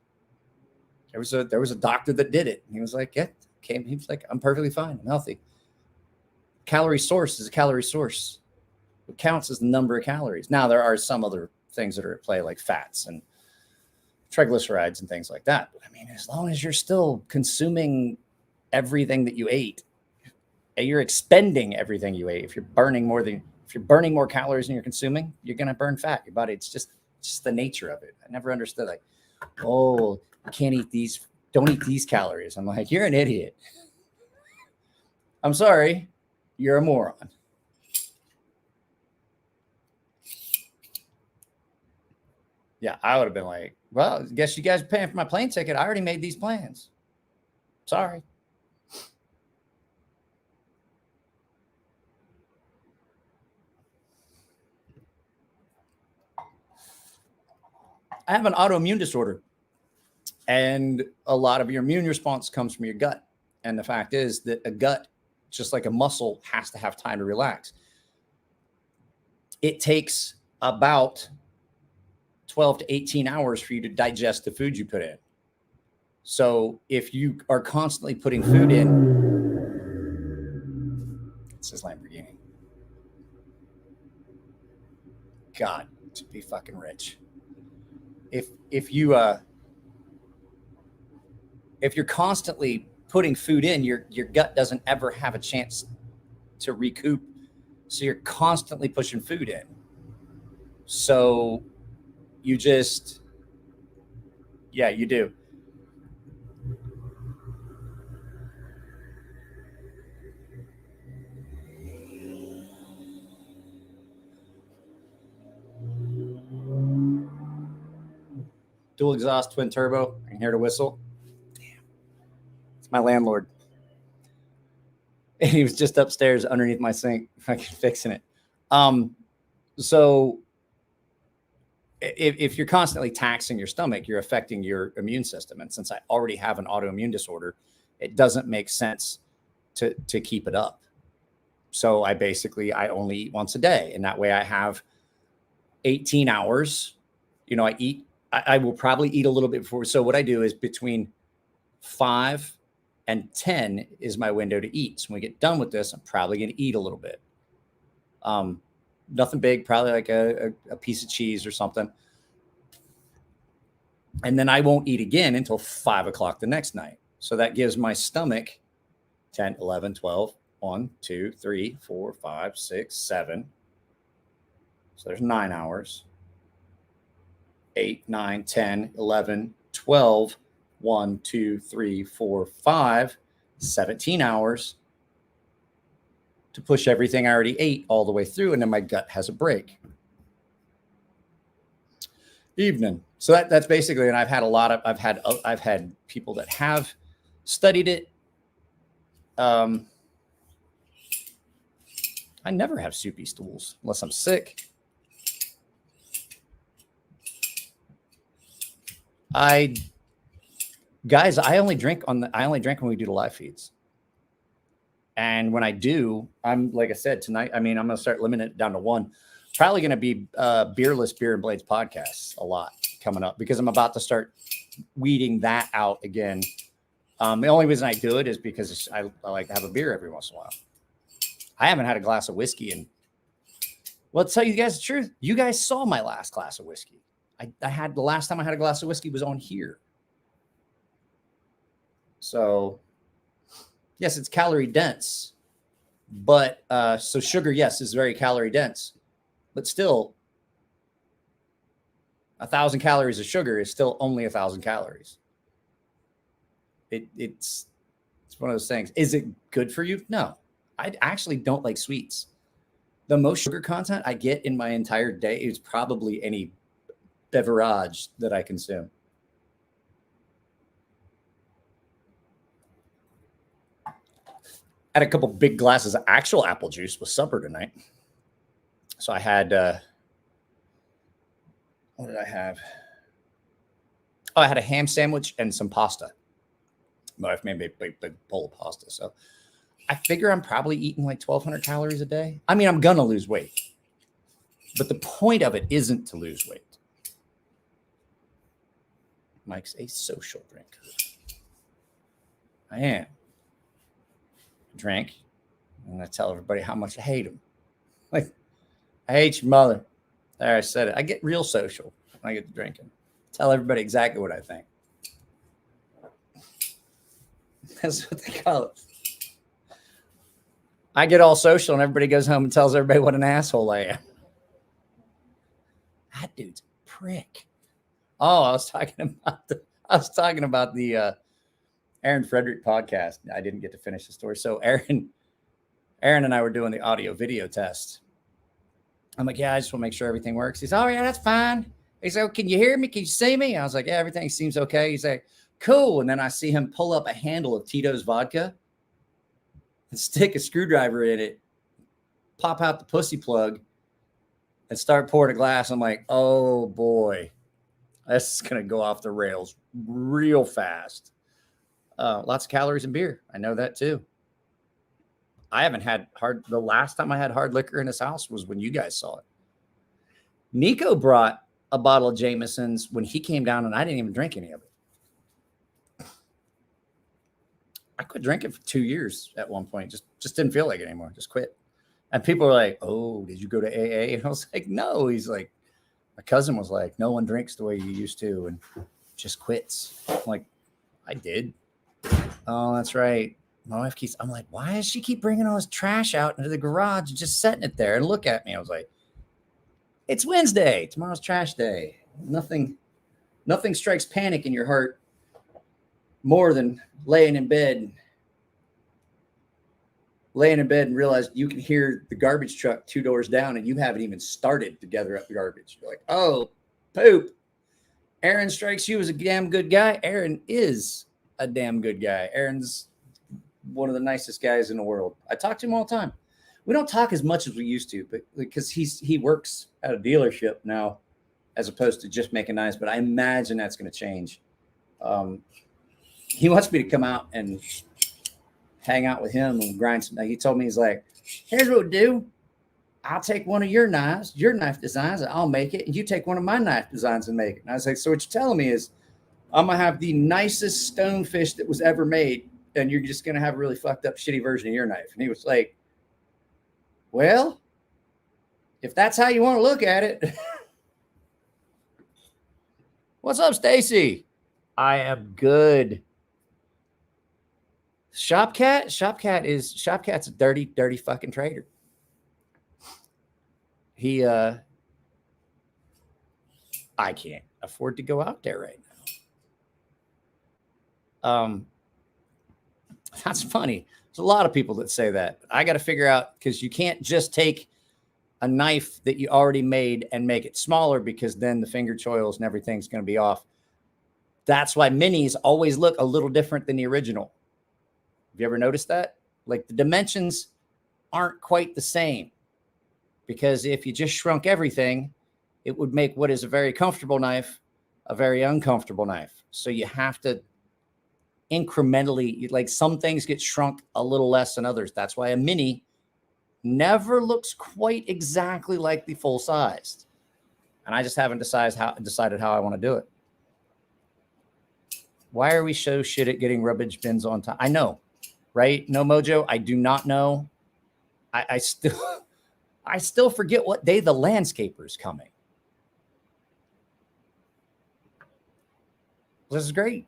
Speaker 1: There was a doctor that did it. He was like, yeah, he was like, I'm perfectly fine. I'm healthy. Calorie source is a calorie source. What counts is the number of calories. Now, there are some other things that are at play, like fats and triglycerides and things like that. But I mean, as long as you're still consuming everything that you ate, you're expending everything you ate. If you're burning more calories than you're consuming, you're going to burn fat. Your body, it's just the nature of it. I never understood, like, oh, you can't eat these. Don't eat these calories. I'm like, you're an idiot. I'm sorry. You're a moron. Yeah, I would have been like, well, I guess you guys are paying for my plane ticket. I already made these plans. Sorry. I have an autoimmune disorder, and a lot of your immune response comes from your gut. And the fact is that a gut, just like a muscle, has to have time to relax. It takes about 12 to 18 hours for you to digest the food you put in. So if you are constantly putting food in, it says Lamborghini. God, to be fucking rich. If you're constantly putting food in, your gut doesn't ever have a chance to recoup. So you're constantly pushing food in. So you just, yeah, you do. dual exhaust, twin turbo. I can hear the whistle. Damn. It's my landlord. And he was just upstairs underneath my sink, fucking fixing it. So if you're constantly taxing your stomach, you're affecting your immune system. And since I already have an autoimmune disorder, it doesn't make sense to keep it up. So I only eat once a day. And that way I have 18 hours. You know, I will probably eat a little bit before. So what I do is between 5 and 10 is my window to eat. So when we get done with this, I'm probably going to eat a little bit. Nothing big, probably like a piece of cheese or something. And then I won't eat again until 5 o'clock the next night. So that gives my stomach 10, 11, 12, 1, 2, 3, 4, 5, 6, 7. So there's 9 hours. 8, 9, 10, 11, 12, 1, 2, 3, 4, 5, 17 hours to push everything I already ate all the way through. And then my gut has a break. Evening. So that's basically, and I've had people that have studied it. I never have soupy stools unless I'm sick. I only drink when we do the live feeds. And when I do, I'm, like I said, tonight, I'm going to start limiting it down to one. Probably going to be beerless Beer and Blades podcasts a lot coming up because I'm about to start weeding that out again. The only reason I do it is because I like to have a beer every once in a while. I haven't had a glass of whiskey in, well, to tell you guys the truth, you guys saw my last glass of whiskey. The last time I had a glass of whiskey was on here. So yes, it's calorie dense, but so sugar, yes, is very calorie dense, but still 1,000 calories of sugar is still only 1,000 calories. It's one of those things. Is it good for you? No, I actually don't like sweets. The most sugar content I get in my entire day is probably any beverage that I consume. Had a couple big glasses of actual apple juice with supper tonight. So I had, what did I have? Oh, I had a ham sandwich and some pasta. My wife made me a big bowl of pasta. So I figure I'm probably eating like 1,200 calories a day. I mean, I'm going to lose weight. But the point of it isn't to lose weight. Mike's a social drinker. I am. Drink, and I tell everybody how much I hate them. Like, I hate your mother. There, I said it. I get real social when I get to drinking. Tell everybody exactly what I think. That's what they call it. I get all social, and everybody goes home and tells everybody what an asshole I am. That dude's a prick. Oh, I was talking about the Aaron Frederick podcast. I didn't get to finish the story. So Aaron and I were doing the audio video test. I'm like, yeah, I just want to make sure everything works. He's, oh yeah, that's fine. He's like, can you hear me? Can you see me? I was like, yeah, everything seems okay. He's like, cool. And then I see him pull up a handle of Tito's vodka and stick a screwdriver in it, pop out the pussy plug, and start pouring a glass. I'm like, oh boy, this is going to go off the rails real fast. Lots of calories in beer. I know that too. I haven't had the last time I had hard liquor in his house was when you guys saw it. Nico brought a bottle of Jameson's when he came down and I didn't even drink any of it. I quit drinking for 2 years at one point. Just didn't feel like it anymore. Just quit. And people were like, oh, did you go to AA? And I was like, no. He's like, my cousin was like, no one drinks the way you used to and just quits. I'm like, I did. Oh, that's right. My wife keeps, I'm like, why does she keep bringing all this trash out into the garage and just setting it there and look at me? I was like, it's Wednesday. Tomorrow's trash day. Nothing strikes panic in your heart more than laying in bed and realize you can hear the garbage truck 2 doors down and you haven't even started to gather up the garbage. You're like, oh, poop. Aaron strikes you as a damn good guy. Aaron is a damn good guy. Aaron's one of the nicest guys in the world. I talk to him all the time. We don't talk as much as we used to, but because he works at a dealership now, as opposed to just making knives. But I imagine that's going to change. He wants me to come out and hang out with him and grind some. He told me, he's like, here's what we'll do. I'll take one of your knives, your knife designs, and I'll make it. And you take one of my knife designs and make it. And I was like, so what you're telling me is I'm going to have the nicest stonefish that was ever made. And you're just going to have a really fucked up, shitty version of your knife. And he was like, well, if that's how you want to look at it. What's up, Stacy? I am good. Shopcat's a dirty, dirty fucking traitor. I can't afford to go out there right now. That's funny. There's a lot of people that say that. I got to figure out, because you can't just take a knife that you already made and make it smaller, because then the finger choils and everything's going to be off. That's why minis always look a little different than the original. Have you ever noticed that? Like the dimensions aren't quite the same, because if you just shrunk everything, it would make what is a very comfortable knife a very uncomfortable knife. So you have to incrementally, like some things get shrunk a little less than others. That's why a mini never looks quite exactly like the full sized. And I just haven't decided how I want to do it. Why are we so shit at getting rubbish bins on time? I know, right? No Mojo. I do not know. I still forget what day the landscaper is coming. This is great.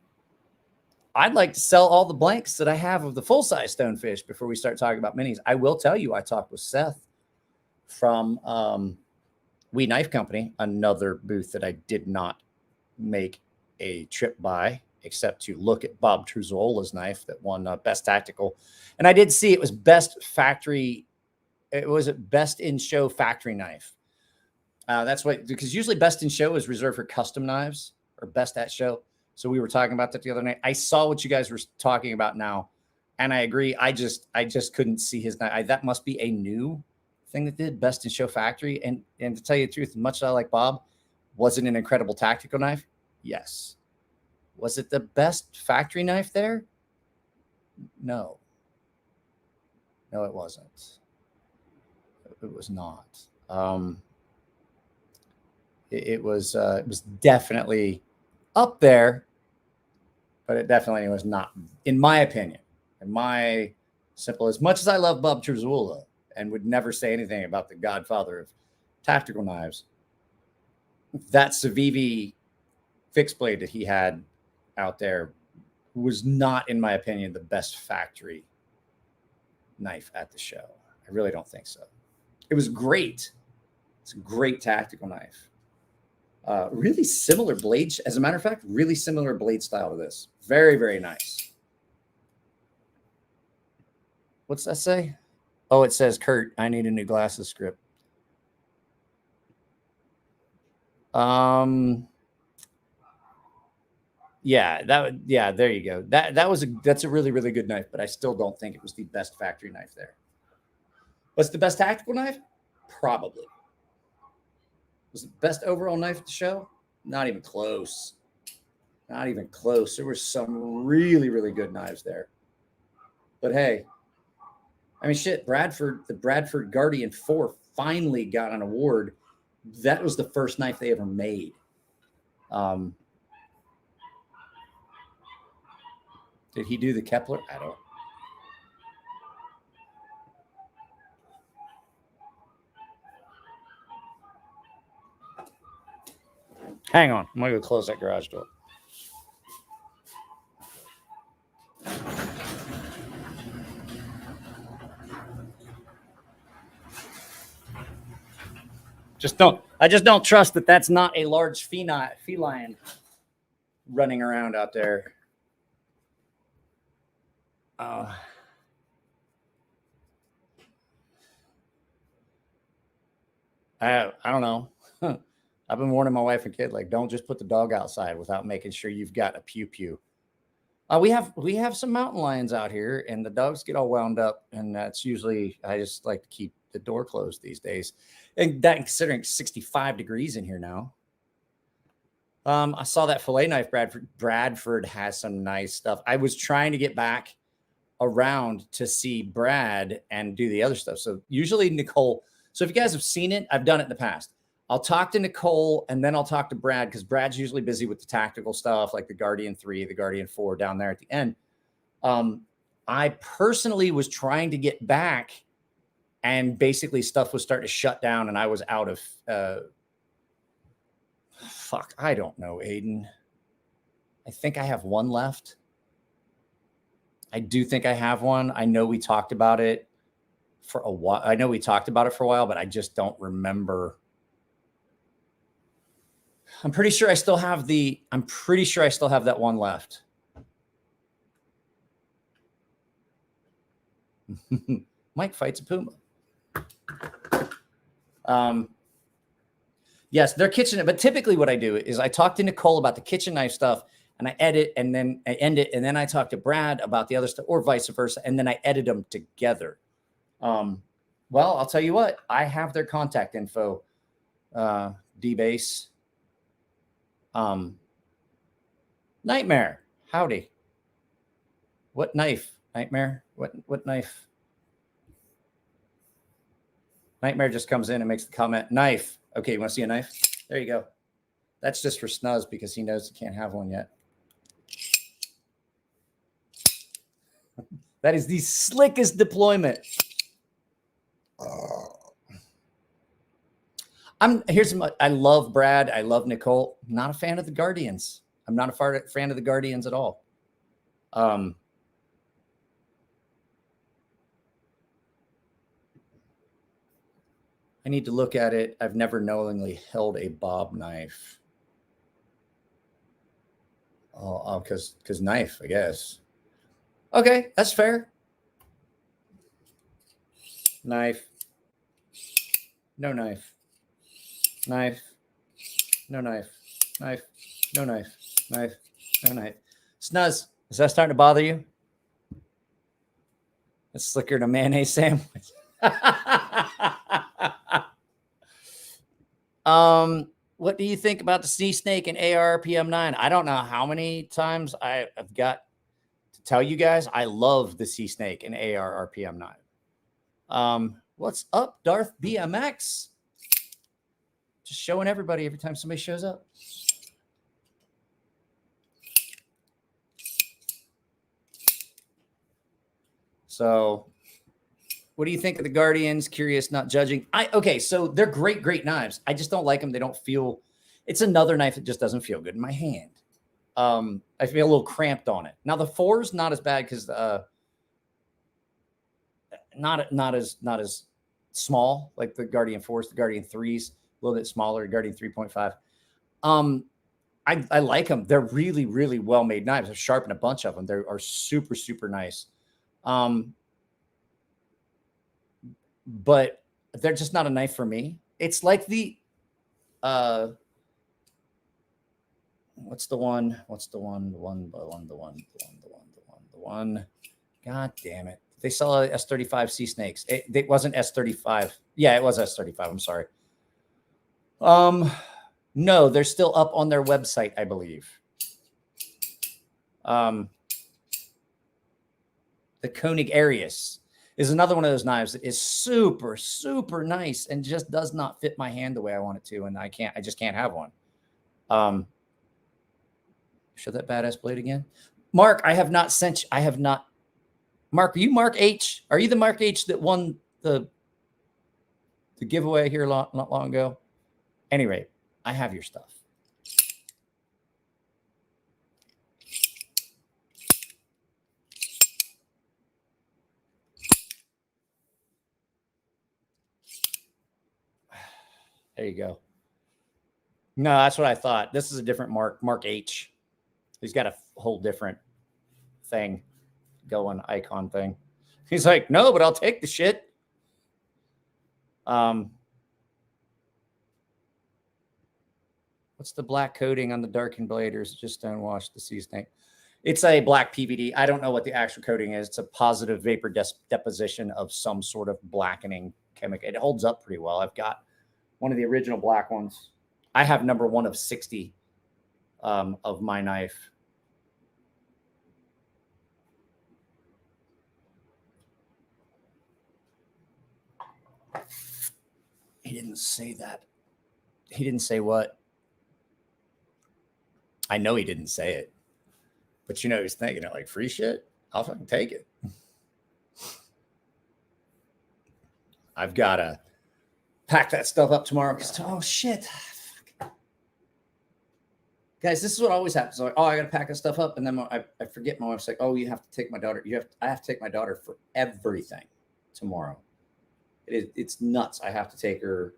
Speaker 1: I'd like to sell all the blanks that I have of the full-size stonefish before we start talking about minis. I will tell you, I talked with Seth from We Knife Company, another booth that I did not make a trip by, except to look at Bob Truzzola's knife that won Best Tactical. And I did see it was Best Factory. It was a Best in Show factory knife. That's what, because usually Best in Show is reserved for custom knives, or Best at Show. So we were talking about that the other night. I saw what you guys were talking about now, and I agree. I just couldn't see his knife. That must be a new thing that did Best in Show factory. And to tell you the truth, much as I like Bob, was it an incredible tactical knife? Yes. Was it the best factory knife there? No. No, it wasn't. It was not. It was definitely up there, but it definitely was not, in my opinion. In my simple, as much as I love Bob Truzzola and would never say anything about the godfather of tactical knives, that Civivi fixed blade that he had out there was not, in my opinion, the best factory knife at the show. I really don't think so. It was great. It's a great tactical knife. Really similar blade. As a matter of fact, really similar blade style to this. Very, very nice. What's that say? Oh, it says, Kurt, I need a new glasses script. Yeah, there you go. That's a really, really good knife, but I still don't think it was the best factory knife there. What's the best tactical knife? Probably. Was it the best overall knife at the show? Not even close. Not even close. There were some really, really good knives there. But hey, I mean, shit, the Bradford Guardian 4 finally got an award. That was the first knife they ever made. Did he do the Kepler? I don't. Hang on. I'm going to go close that garage door. I just don't trust that that's not a large feline running around out there. I don't know. I've been warning my wife and kid, like, don't just put the dog outside without making sure you've got a pew. We have some mountain lions out here, and the dogs get all wound up, and that's usually, I just like to keep the door closed these days. And that, considering 65 degrees in here now. I saw that fillet knife. Bradford has some nice stuff. I was trying to get back around to see Brad and do the other stuff. So usually Nicole. So if you guys have seen it, I've done it in the past. I'll talk to Nicole and then I'll talk to Brad, because Brad's usually busy with the tactical stuff like the Guardian 3, the Guardian 4 down there at the end. I personally was trying to get back, and basically stuff was starting to shut down, and I was out of fuck. I don't know, Aiden. I think I have one left. I do think I have one. I know we talked about it for a while. But I just don't remember. I'm pretty sure I still have that one left. Mike fights a puma. Yes, they're kitchen. But typically what I do is I talk to Nicole about the kitchen knife stuff, and I edit, and then I end it. And then I talk to Brad about the other stuff, or vice versa. And then I edit them together. Well, I'll tell you what, I have their contact info. D-Base. Nightmare. Howdy. What knife? Nightmare. What knife? Nightmare just comes in and makes the comment, knife. Okay, you want to see a knife? There you go. That's just for Snuzz because he knows he can't have one yet. That is the slickest deployment. I love Brad. I love Nicole. I'm not a fan of the Guardians. I'm not a fan of the Guardians at all. I need to look at it. I've never knowingly held a bob knife. Oh, because knife, I guess. Okay, that's fair. Knife. No knife. Knife. No knife. Knife. No knife. Knife. No knife. Snuzz, is that starting to bother you? It's slicker than a mayonnaise sandwich. What do you think about the Sea Snake and AR RPM9? I don't know how many times I've got to tell you guys I love the Sea Snake and AR RPM9. What's up, Darth BMX? Just showing everybody every time somebody shows up. So what do you think of the Guardians? Curious, not judging. Okay, so they're great knives. I just don't like them. They don't feel. It's another knife that just doesn't feel good in my hand. I feel a little cramped on it. Now the 4's not as bad because not as small like the Guardian 4's. The Guardian 3's a little bit smaller. Guardian 3.5. I like them. They're really well made knives. I've sharpened a bunch of them. They are super nice. But they're just not a knife for me. It's like the what's the one? God damn it. They sell S35 Sea Snakes. It wasn't S35. Yeah, it was S35. I'm sorry. No, they're still up on their website, I believe. The Koenig Arius is another one of those knives that is super nice and just does not fit my hand the way I want it to. And I just can't have one. Show that badass blade again. Mark, I have not. Mark, are you Mark H? Are you the Mark H that won the giveaway here not long ago? Anyway, I have your stuff. There you go. No, that's what I thought. This is a different Mark H. He's got a whole different thing going, icon thing. He's like, no, but I'll take the shit. What's the black coating on the darkened blade, or is it just stonewashed the seasoning? It's a black PVD. I don't know what the actual coating is. It's a positive vapor deposition of some sort of blackening chemical. It holds up pretty well. I've got one of the original black ones. I have number 1 of 60 of my knife. He didn't say that. He didn't say what? I know he didn't say it. But you know, he's thinking, like, free shit? I'll fucking take it. I've got to pack that stuff up tomorrow. Oh, shit. Guys, this is what always happens. Like, oh, I got to pack that stuff up. And then I forget. My wife's like, oh, you have to take my daughter. I have to take my daughter for everything tomorrow. It's nuts. I have to take her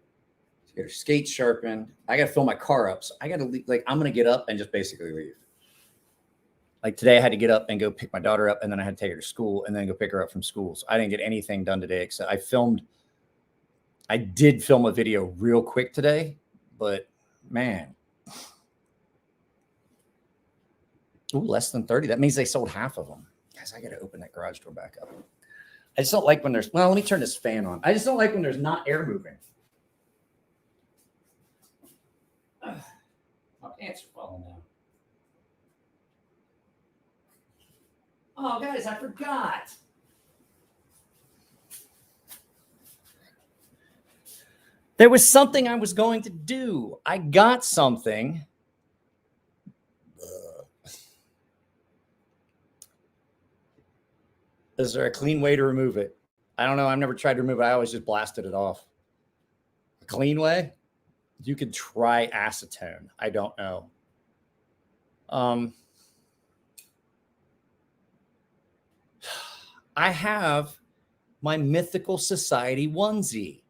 Speaker 1: to get her skates sharpened. I got to fill my car up. So I got to leave. Like, I'm going to get up and just basically leave. Like today, I had to get up and go pick my daughter up, and then I had to take her to school and then go pick her up from school. So I didn't get anything done today except I did film a video real quick today, but man. Ooh, less than 30. That means they sold half of them. Guys, I got to open that garage door back up. I just don't like when there's, well, let me turn this fan on. I just don't like when there's not air moving. My pants are falling down. Oh, guys, I forgot. There was something I was going to do. I got something. Is there a clean way to remove it? I don't know. I've never tried to remove it. I always just blasted it off. A clean way? You could try acetone. I don't know. I have my Mythical Society onesie.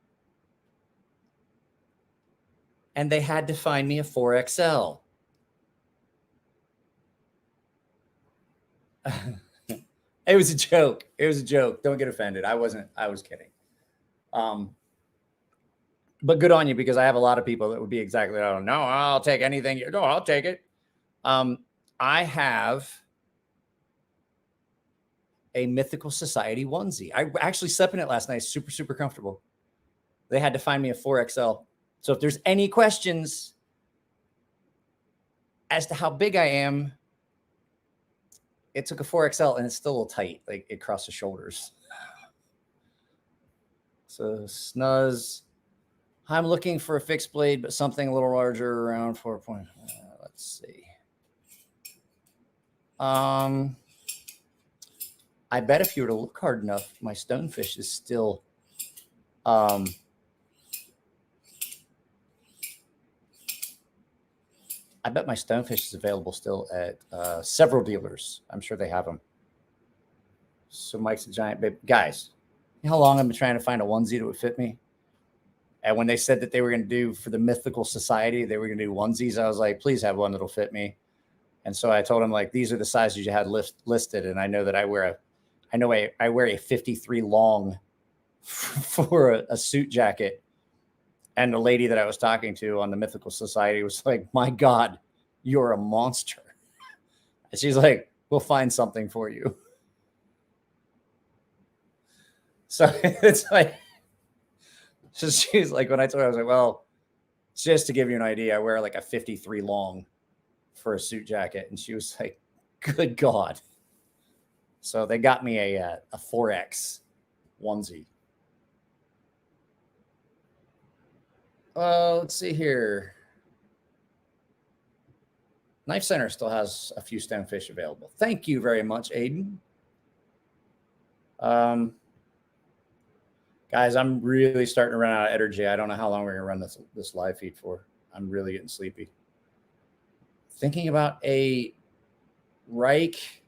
Speaker 1: And they had to find me a 4XL. It was a joke. It was a joke. Don't get offended. I was kidding. But good on you, because I have a lot of people that would be exactly, oh, no, I'll take anything. No, I'll take it. I have a Mythical Society onesie. I actually slept in it last night. Super, super comfortable. They had to find me a 4XL. So if there's any questions as to how big I am, it took a 4XL and it's still a little tight, like it crossed the shoulders. So snuzz. I'm looking for a fixed blade, but something a little larger, around 4 point. Let's see. I bet if you were to look hard enough, my stonefish is still, I bet my stonefish is available still at several dealers. I'm sure they have them. So Mike's a giant baby. Guys, you know how long I've been trying to find a onesie that would fit me? And when they said that they were going to do for the Mythical Society, they were going to do onesies, I was like, please have one that'll fit me. And so I told him, like, these are the sizes you had listed. And I know that I wear a 53 long for a suit jacket. And the lady that I was talking to on the Mythical Society was like, my God, you're a monster. And she's like, we'll find something for you. So it's like, so she's like, when I told her, I was like, well, just to give you an idea, I wear like a 53 long for a suit jacket. And she was like, good God. So they got me a 4X onesie. Let's see here. Knife Center still has a few stonefish available. Thank you very much, Aiden. Guys, I'm really starting to run out of energy. I don't know how long we're going to run this live feed for. I'm really getting sleepy. Thinking about a Reich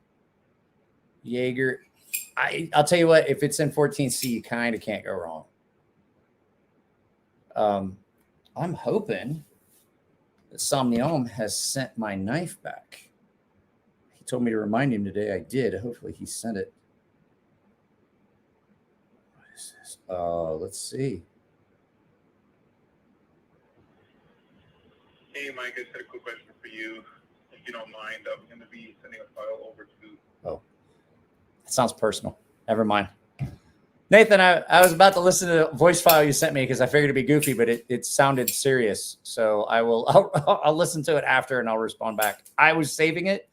Speaker 1: Jaeger. I'll tell you what, if it's in 14C, you kind of can't go wrong. I'm hoping that Somnium has sent my knife back. He told me to remind him today. I did. Hopefully he sent it. What is this? Let's see.
Speaker 2: Hey, Mike, I just had a quick question for you. If you don't mind, I'm going to be sending a file over to...
Speaker 1: Oh, that sounds personal. Never mind. Nathan, I was about to listen to the voice file you sent me because I figured it'd be goofy, but it sounded serious. So I'll listen to it after and I'll respond back. I was saving it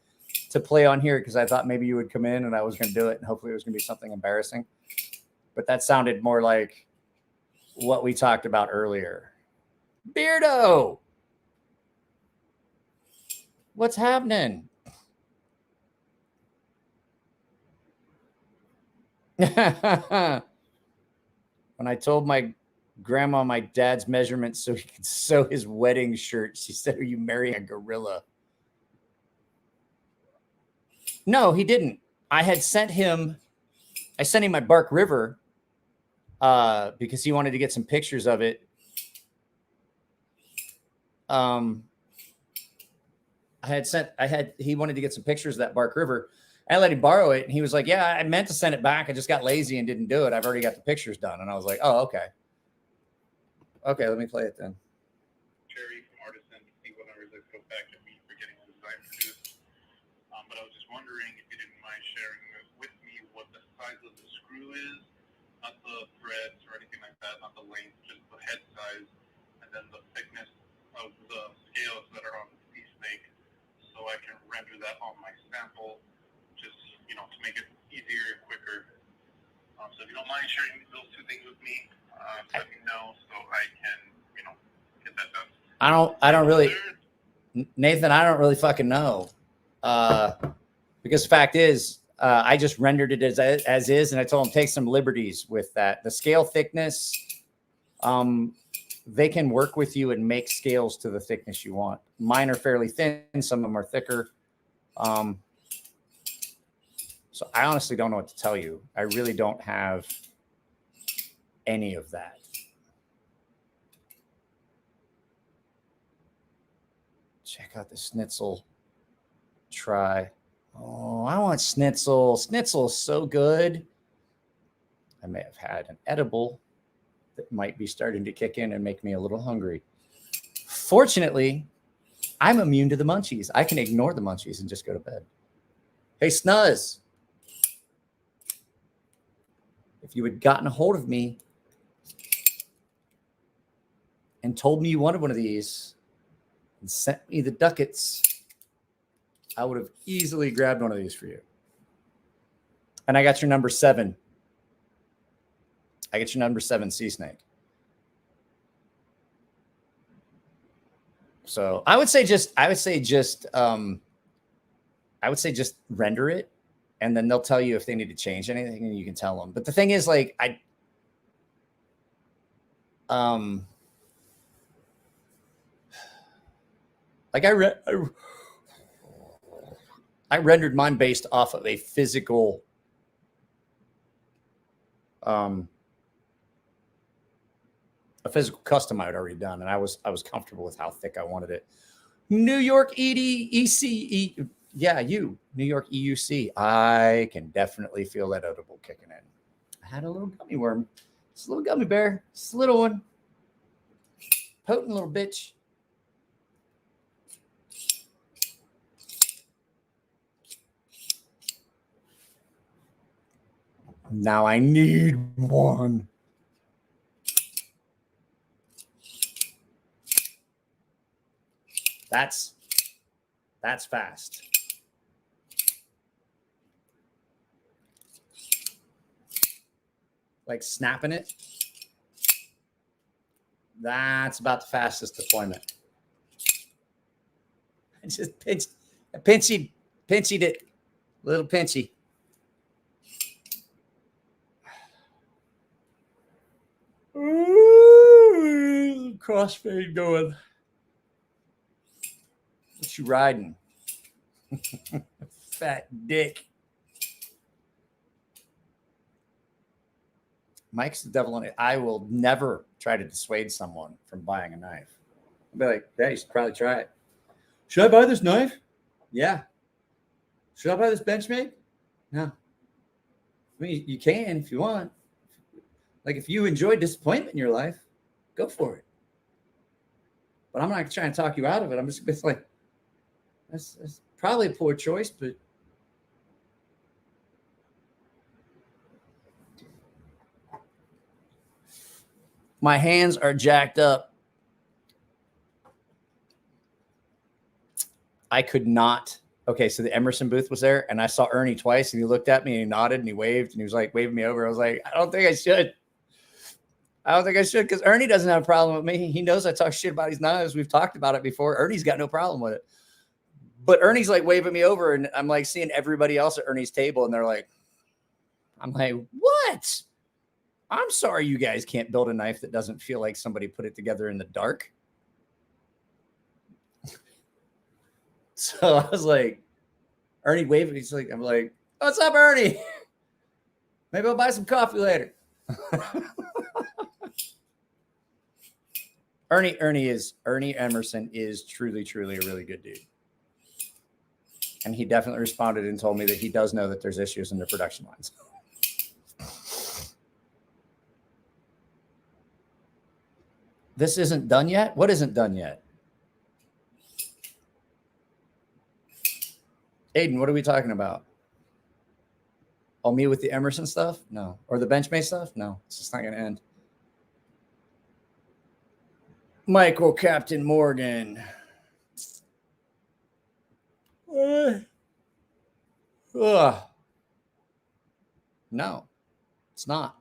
Speaker 1: to play on here because I thought maybe you would come in and I was going to do it and hopefully it was going to be something embarrassing. But that sounded more like what we talked about earlier. Beardo! What's happening? When I told my grandma my dad's measurements so he could sew his wedding shirt, she said, "Are you marrying a gorilla?" No, he didn't. I sent him my Bark River because he wanted to get some pictures of it. He wanted to get some pictures of that Bark River. I let him borrow it, and he was like, "Yeah, I meant to send it back. I just got lazy and didn't do it. I've already got the pictures done." And I was like, "Oh, okay. Okay, let me play it then."
Speaker 2: Cherry from Artisan to see what numbers I go back at me for getting the design produced. But I was just wondering if you didn't mind sharing with me what the size of the screw is, not the threads or anything like that, not the length, just the head size, and then the thickness of the scales that are on the sea snake, so I can render that on my sample. Just, to make it easier and quicker. So if you don't mind sharing those two things with me, let me know so I can, get that done. I don't really,
Speaker 1: Nathan, I don't really fucking know. Because the fact is, I just rendered it as is, and I told him take some liberties with that. The scale thickness, they can work with you and make scales to the thickness you want. Mine are fairly thin, some of them are thicker. So I honestly don't know what to tell you. I really don't have any of that. Check out the schnitzel try. Oh, I want schnitzel. Schnitzel is so good. I may have had an edible that might be starting to kick in and make me a little hungry. Fortunately, I'm immune to the munchies. I can ignore the munchies and just go to bed. Hey, Snuzz. If you had gotten a hold of me and told me you wanted one of these and sent me the ducats, I would have easily grabbed one of these for you. And I got your number 7. I get your number 7 sea snake. So I would say just render it, and then they'll tell you if they need to change anything, and you can tell them. But the thing is, like, I rendered mine based off of a physical custom I had already done, and I was comfortable with how thick I wanted it. New York EDC, yeah, New York EUC. I can definitely feel that edible kicking in. I had a little gummy worm. It's a little gummy bear. It's a little one. Potent little bitch. Now I need one. That's fast. Like snapping it. That's about the fastest deployment. I just pinched it. Little pinchy. Ooh, crossfade going. What you riding? Fat dick. Mike's the devil in it. I will never try to dissuade someone from buying a knife. I'll be like, "Yeah, you should probably try it." Should I buy this knife? Yeah. Should I buy this Benchmade? No. I mean, you can if you want. Like, if you enjoy disappointment in your life, go for it. but I'm not trying to talk you out of it. I'm just it's like, that's probably a poor choice, but my hands are jacked up. I could not. Okay, so the Emerson booth was there, and I saw Ernie twice, and he looked at me, and he nodded, and he waved, and he was like waving me over. I was like, I don't think I should. I don't think I should, because Ernie doesn't have a problem with me. He knows I talk shit about his knives. We've talked about it before. Ernie's got no problem with it. But Ernie's like waving me over, and I'm like seeing everybody else at Ernie's table, and they're like, I'm like, what? I'm sorry you guys can't build a knife that doesn't feel like somebody put it together in the dark. So I was like, Ernie waving. He's like, I'm like, what's up, Ernie? Maybe I'll buy some coffee later. Ernie Emerson is truly a really good dude. And he definitely responded and told me that he does know that there's issues in the production lines. This isn't done yet? What isn't done yet? Aiden, what are we talking about? Oh, me with the Emerson stuff? No. Or the Benchmade stuff? No. It's just not going to end. Michael Captain Morgan. No, it's not.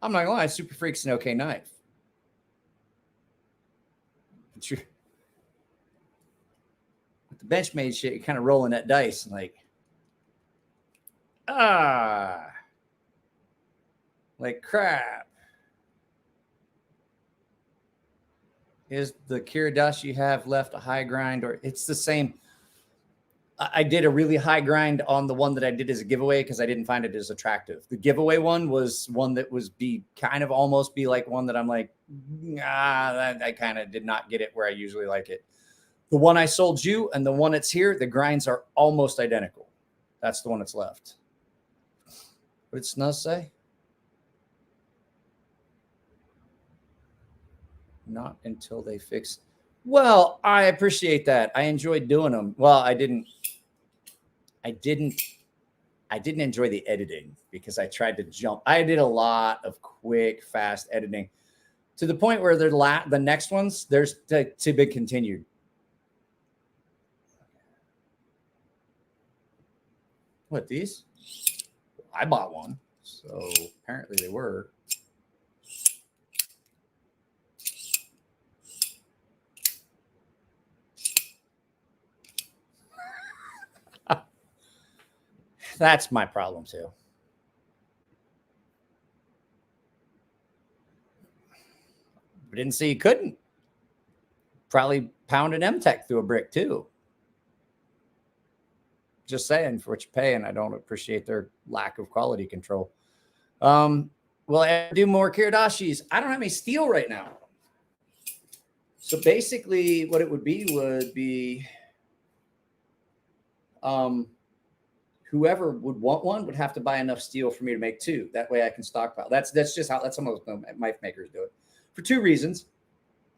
Speaker 1: I'm not going to lie. Super Freak's an okay knife. With the Benchmade shit, you're kind of rolling that dice and like, like crap. Is the Kiradashi you have left a high grind, or it's the same? I did a really high grind on the one that I did as a giveaway because I didn't find it as attractive. The giveaway one was one that was kind of almost be like one that I'm like, I kind of did not get it where I usually like it. The one I sold you and the one that's here, the grinds are almost identical. That's the one that's left. What did Snuzz say? Not until they fix. Well, I appreciate that. I enjoyed doing them. Well, I didn't enjoy the editing because I tried to jump. I did a lot of quick, fast editing to the point where the next ones, there's to be continued. What, these? I bought one, so apparently they were. That's my problem too. We didn't see you couldn't. Probably pound an M-Tech through a brick too. Just saying, for what you pay, and I don't appreciate their lack of quality control. Will I do more Kiradashis? I don't have any steel right now. So basically what it would be whoever would want one would have to buy enough steel for me to make two. That way I can stockpile. That's just how some of the knife makers do it for two reasons.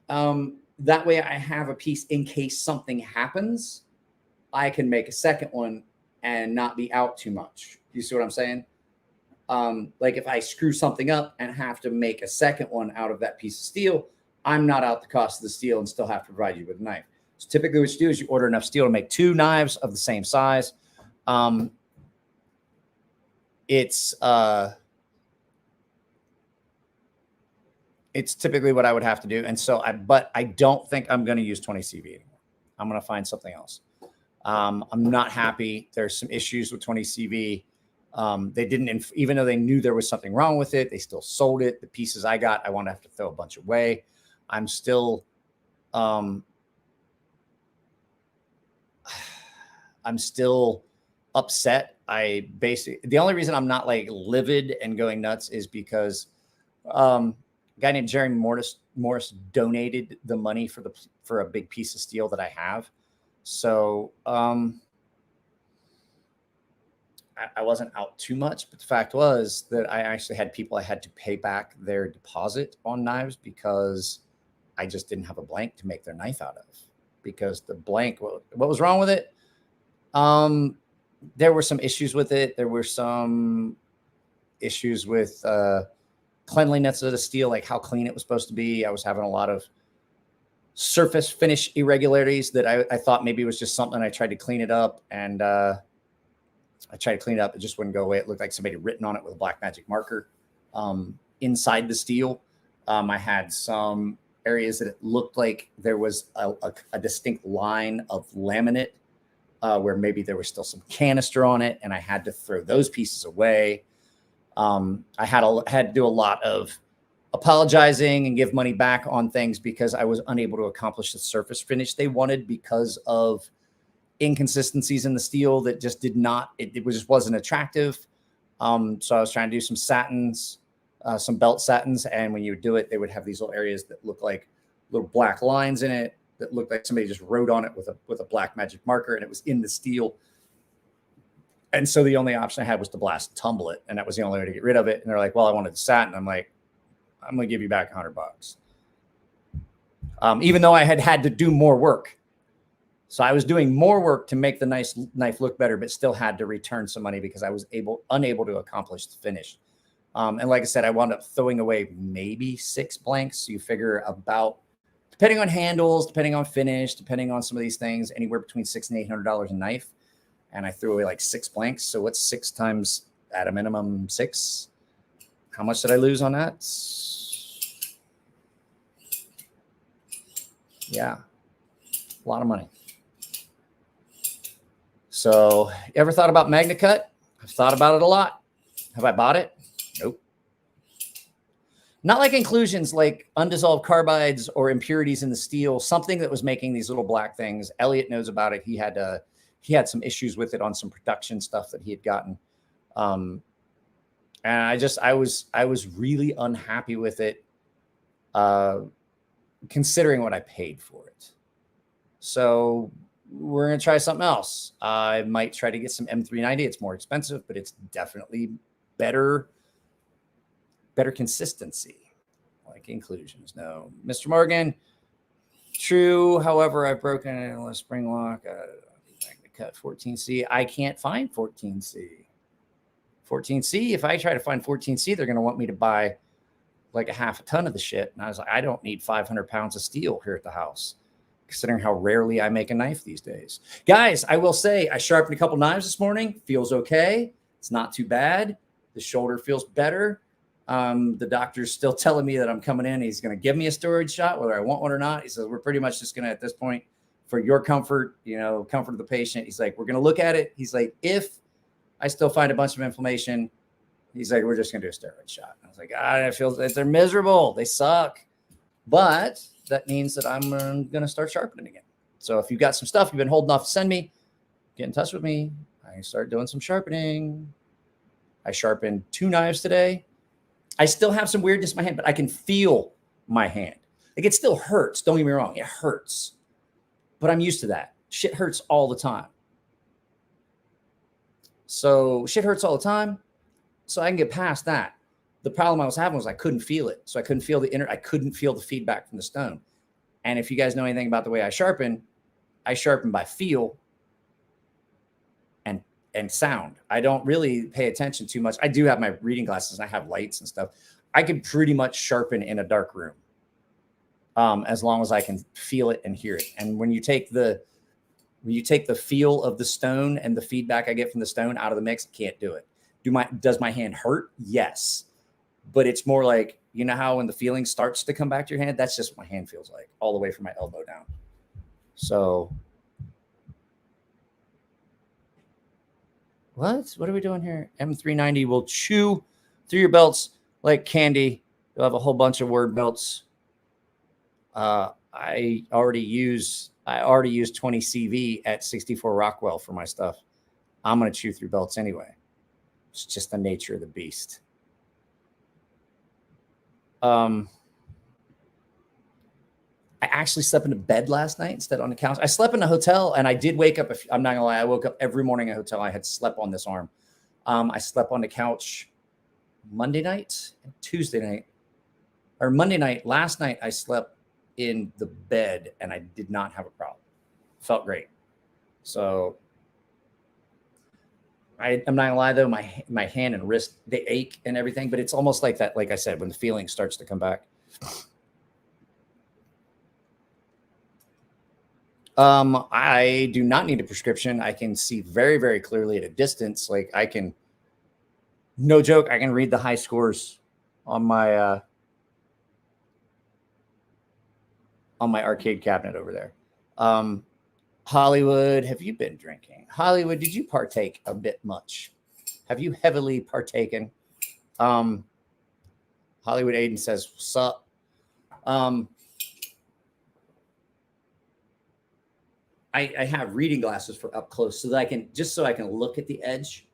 Speaker 1: That way I have a piece in case something happens. I can make a second one and not be out too much. You see what I'm saying? Like if I screw something up and have to make a second one out of that piece of steel, I'm not out the cost of the steel and still have to provide you with a knife. So typically what you do is you order enough steel to make two knives of the same size. It's typically what I would have to do. And so but I don't think I'm going to use 20 CV anymore. I'm going to find something else. I'm not happy. There's some issues with 20 CV. They didn't, even though they knew there was something wrong with it, they still sold it. The pieces I got, I want to have to throw a bunch away. I'm still upset. The only reason I'm not like livid and going nuts is because a guy named Jerry Morris donated the money for a big piece of steel that I have. So I wasn't out too much, but the fact was that I actually had people I had to pay back their deposit on knives because I just didn't have a blank to make their knife out of. Because the blank, what was wrong with it? There were some issues with it. There were some issues with cleanliness of the steel, like how clean it was supposed to be. I was having a lot of surface finish irregularities that I thought maybe it was just something. I tried to clean it up, and I tried to clean it up. It just wouldn't go away. It looked like somebody had written on it with a black magic marker inside the steel. I had some areas that it looked like there was a distinct line of laminate where maybe there was still some canister on it, and I had to throw those pieces away. I had to do a lot of apologizing and give money back on things because I was unable to accomplish the surface finish they wanted because of inconsistencies in the steel that just did not, it just wasn't attractive. So I was trying to do some satins, some belt satins. And when you would do it, they would have these little areas that look like little black lines in it that looked like somebody just wrote on it with a black magic marker, and it was in the steel. And so the only option I had was to blast tumble it. And that was the only way to get rid of it. And they're like, well, I wanted the satin. I'm like, I'm going to give you back $100. Even though I had to do more work. So I was doing more work to make the knife look better, but still had to return some money because I was unable to accomplish the finish. And like I said, I wound up throwing away maybe 6 blanks. So you figure about, depending on handles, depending on finish, depending on some of these things, anywhere between $600 and $800 a knife. And I threw away like 6 blanks. So what's 6 times at a minimum 6? How much did I lose on that? Yeah, a lot of money. So you ever thought about MagnaCut? I've thought about it a lot. Have I bought it? Nope. Not like inclusions like undissolved carbides or impurities in the steel, something that was making these little black things. Elliot knows about it. He had some issues with it on some production stuff that he had gotten. And I was really unhappy with it, considering what I paid for it. So we're going to try something else. I might try to get some M390. It's more expensive, but it's definitely better consistency, like inclusions. No, Mr. Morgan, true. However, I've broken it in a spring lock. Cut 14C. I can't find 14C. 14C. If I try to find 14C, they're going to want me to buy like a half a ton of the shit. And I was like, I don't need 500 pounds of steel here at the house, considering how rarely I make a knife these days. Guys, I will say I sharpened a couple knives this morning. Feels okay. It's not too bad. The shoulder feels better. The doctor's still telling me that I'm coming in. He's going to give me a storage shot, whether I want one or not. He says, we're pretty much just going to, at this point, for your comfort, comfort of the patient. He's like, we're going to look at it. He's like, if I still find a bunch of inflammation, he's like, we're just going to do a steroid shot. I was like, it feels like they're miserable. They suck. But that means that I'm going to start sharpening again. So if you've got some stuff you've been holding off to send me, get in touch with me. I start doing some sharpening. I sharpened 2 knives today. I still have some weirdness in my hand, but I can feel my hand. Like, it still hurts. Don't get me wrong. It hurts. But I'm used to that. Shit hurts all the time. So shit hurts all the time. So I can get past that. The problem I was having was I couldn't feel it. So I couldn't feel I couldn't feel the feedback from the stone. And if you guys know anything about the way I sharpen by feel and sound. I don't really pay attention too much. I do have my reading glasses and I have lights and stuff. I can pretty much sharpen in a dark room. As long as I can feel it and hear it. And when you take the feel of the stone and the feedback I get from the stone out of the mix, I can't do it. Does my hand hurt? Yes. But it's more like, you know how when the feeling starts to come back to your hand, that's just what my hand feels like, all the way from my elbow down. So what are we doing here? M390 will chew through your belts like candy. You'll have a whole bunch of word belts. I already use 20 CV at 64 Rockwell for my stuff. I'm going to chew through belts anyway. It's just the nature of the beast. I actually slept in a bed last night instead on the couch. I slept in a hotel and I did wake up. I'm not gonna lie. I woke up every morning in a hotel. I had slept on this arm. I slept on the couch Monday night and Tuesday night, or Monday night. Last night I slept in the bed and I did not have a problem. Felt great. So I'm not gonna lie though, my hand and wrist, they ache and everything, but it's almost like that, like I said, when the feeling starts to come back. I do not need a prescription. I can see very, very clearly at a distance. Like I can, no joke, I can read the high scores on my arcade cabinet over there. Hollywood, have you been drinking? Hollywood, did you partake a bit much? Have you heavily partaken? Hollywood Aiden says, what's up? I have reading glasses for up close so that I can look at the edge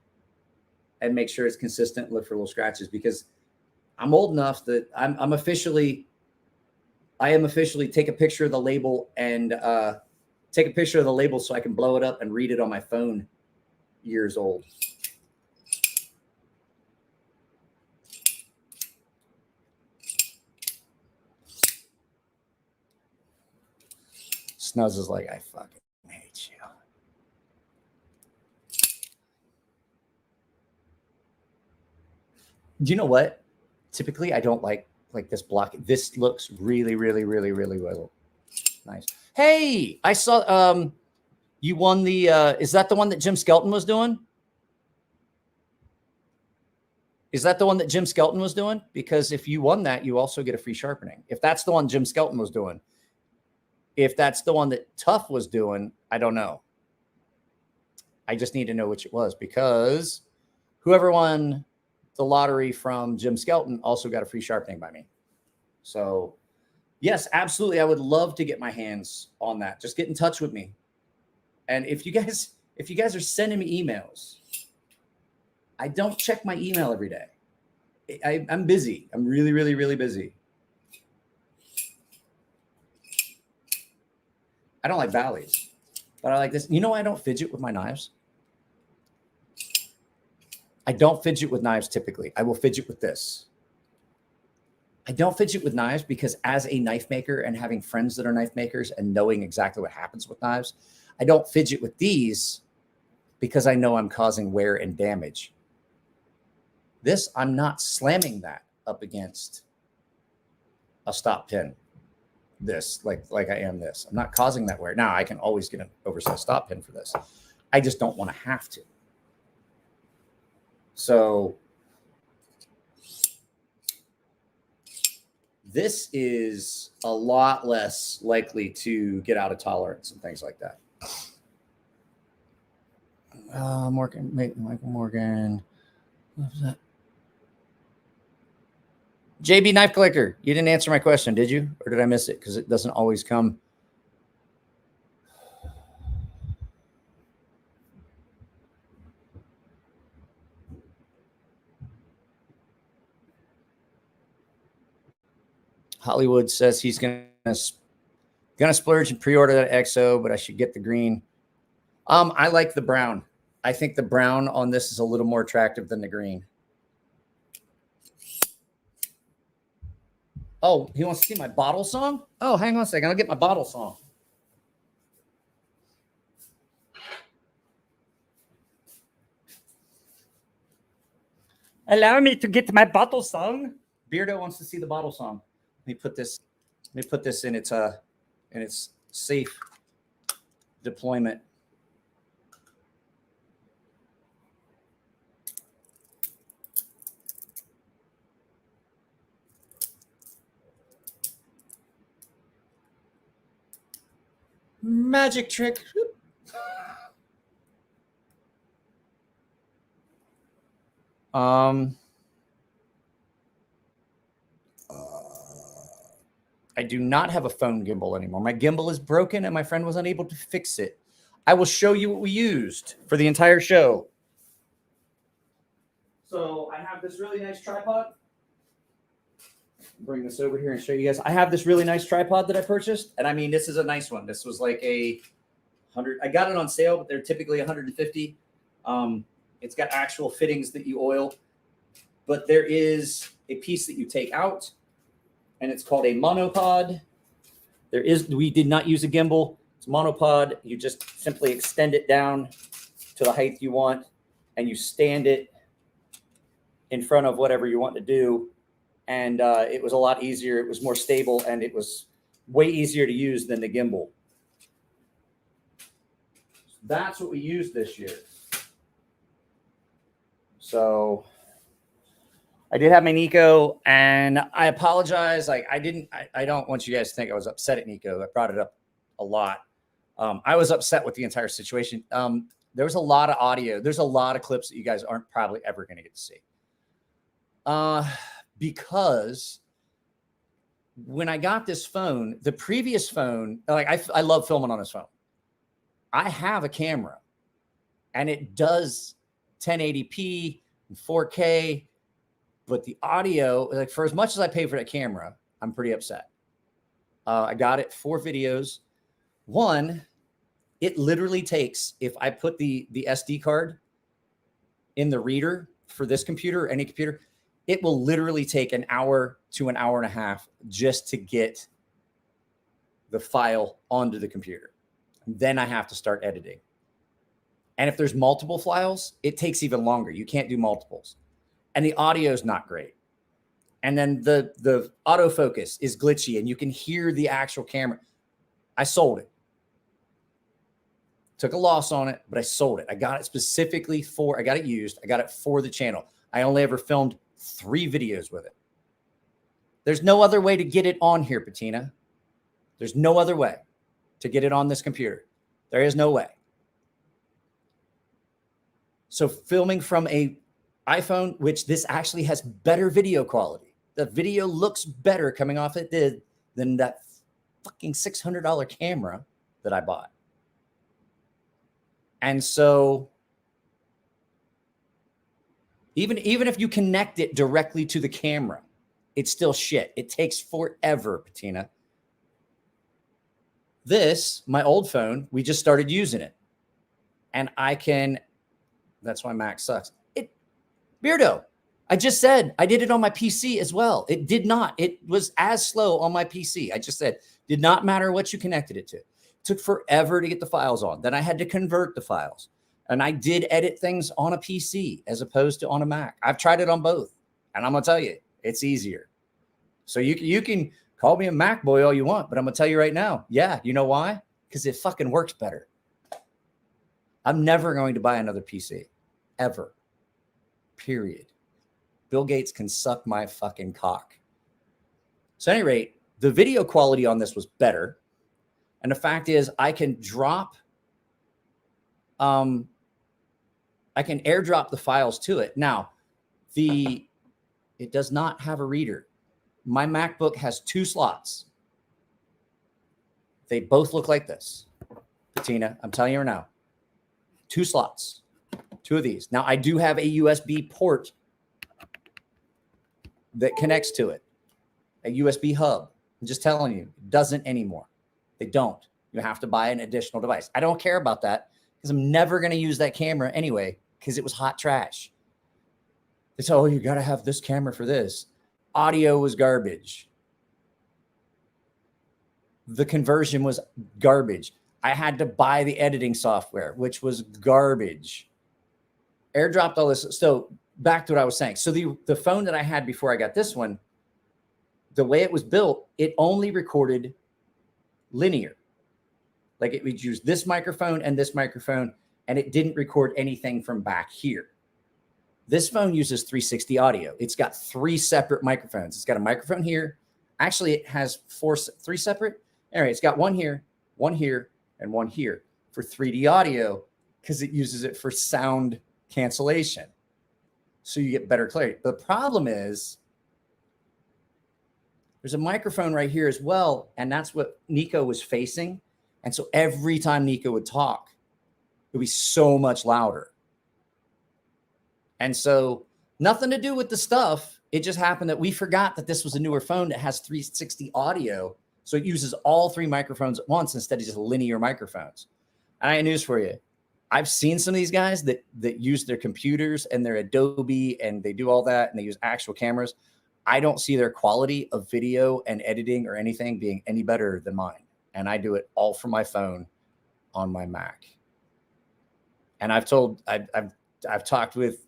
Speaker 1: and make sure it's consistent and look for little scratches, because I'm old enough that I am officially take a picture of the label and take a picture of the label so I can blow it up and read it on my phone years old. Snuzz is like, I fucking hate you. Do you know what? Typically, I don't like this block. This looks really, really, really, really well. Nice. Hey, I saw you won the is that the one that Jim Skelton was doing? Is that the one that Jim Skelton was doing? Because if you won that, you also get a free sharpening. If that's the one Jim Skelton was doing. If that's the one that Tough was doing, I don't know. I just need to know which it was, because whoever won the lottery from Jim Skelton also got a free sharpening by me. So yes, absolutely. I would love to get my hands on that. Just get in touch with me. And if you guys are sending me emails, I don't check my email every day. I'm busy. I'm really, really, really busy. I don't like valleys, but I like this. You know, I don't fidget with my knives. I don't fidget with knives typically. I will fidget with this. I don't fidget with knives because as a knife maker and having friends that are knife makers and knowing exactly what happens with knives, I don't fidget with these because I know I'm causing wear and damage. This, I'm not slamming that up against a stop pin. This, like I am this. I'm not causing that wear. Now, I can always get an oversized stop pin for this. I just don't want to have to. So this is a lot less likely to get out of tolerance and things like that. Michael Morgan. What was that? JB Knife Collector, you didn't answer my question, did you? Or did I miss it? Because it doesn't always come. Hollywood says he's gonna splurge and pre-order that XO, but I should get the green. I like the brown. I think the brown on this is a little more attractive than the green. Oh, he wants to see my bottle song? Oh, hang on a second. I'll get my bottle song. Allow me to get my bottle song. Beardo wants to see the bottle song. Let me put this in its safe deployment. Magic trick. I do not have a phone gimbal anymore. My gimbal is broken and my friend was unable to fix it. I will show you what we used for the entire show. So I have this really nice tripod. Bring this over here and show you guys. I have this really nice tripod that I purchased. And I mean, this is a nice one. This was like a 100. I got it on sale, but they're typically 150. It's got actual fittings that you oil, but there is a piece that you take out, and it's called a monopod. We did not use a gimbal. It's monopod. You just simply extend it down to the height you want, and you stand it in front of whatever you want to do. And it was a lot easier. It was more stable, and it was way easier to use than the gimbal. That's what we used this year. So I did have my Nico, and I apologize. Like I don't want you guys to think I was upset at Nico. I brought it up a lot. I was upset with the entire situation. There was a lot of audio. There's a lot of clips that you guys aren't probably ever going to get to see. Because when I got this phone, the previous phone, like I love filming on this phone. I have a camera, and it does 1080p and 4K, but the audio, like for as much as I pay for that camera, I'm pretty upset. I got it for videos. One, it literally takes, if I put the SD card in the reader for this computer or any computer, it will literally take an hour to an hour and a half just to get the file onto the computer. Then I have to start editing. And if there's multiple files, it takes even longer. You can't do multiples. And the audio is not great. And then the autofocus is glitchy, and you can hear the actual camera. I sold it. Took a loss on it, but I sold it. I got it specifically I got it used. I got it for the channel. I only ever filmed 3 videos with it. There's no other way to get it on here, Patina. There's no other way to get it on this computer. There is no way. So filming from a iPhone, which this actually has better video quality. The video looks better coming off it than that fucking $600 camera that I bought. And so even if you connect it directly to the camera, it's still shit. It takes forever, Patina. This, my old phone, we just started using it. And that's why Mac sucks. Beardo, I just said I did it on my PC as well. It did not. It was as slow on my PC. I just said, did not matter what you connected it to. It took forever to get the files on. Then I had to convert the files. And I did edit things on a PC as opposed to on a Mac. I've tried it on both. And I'm going to tell you, it's easier. So you can call me a Mac boy all you want, but I'm going to tell you right now, yeah, you know why? Because it fucking works better. I'm never going to buy another PC. Ever. Period. Bill Gates can suck my fucking cock. So at any rate, the video quality on this was better. And the fact is, I can airdrop the files to it. Now, it does not have a reader. My MacBook has 2 slots. They both look like this. Patina, I'm telling you right now. 2 slots. 2 of these. Now, I do have a USB port that connects to it. A USB hub. I'm just telling you, it doesn't anymore. They don't. You have to buy an additional device. I don't care about that because I'm never going to use that camera anyway because it was hot trash. It's, oh, you got to have this camera for this. Audio was garbage. The conversion was garbage. I had to buy the editing software, which was garbage. Airdropped all this. So back to what I was saying. So the phone that I had before I got this one, the way it was built, it only recorded linear. Like it would use this microphone, and it didn't record anything from back here. This phone uses 360 audio. It's got 3 separate microphones. It's got a microphone here. Actually, it has 3 separate. All right, it's got one here, and one here for 3D audio because it uses it for sound cancellation. So you get better clarity. The problem is there's a microphone right here as well, and that's what Nico was facing. And so every time Nico would talk, it would be so much louder. And so nothing to do with the stuff. It just happened that we forgot that this was a newer phone that has 360 audio. So it uses all 3 microphones at once instead of just linear microphones. And I have news for you. I've seen some of these guys that use their computers and their Adobe and they do all that and they use actual cameras. I don't see their quality of video and editing or anything being any better than mine. And I do it all from my phone on my Mac. And I've talked with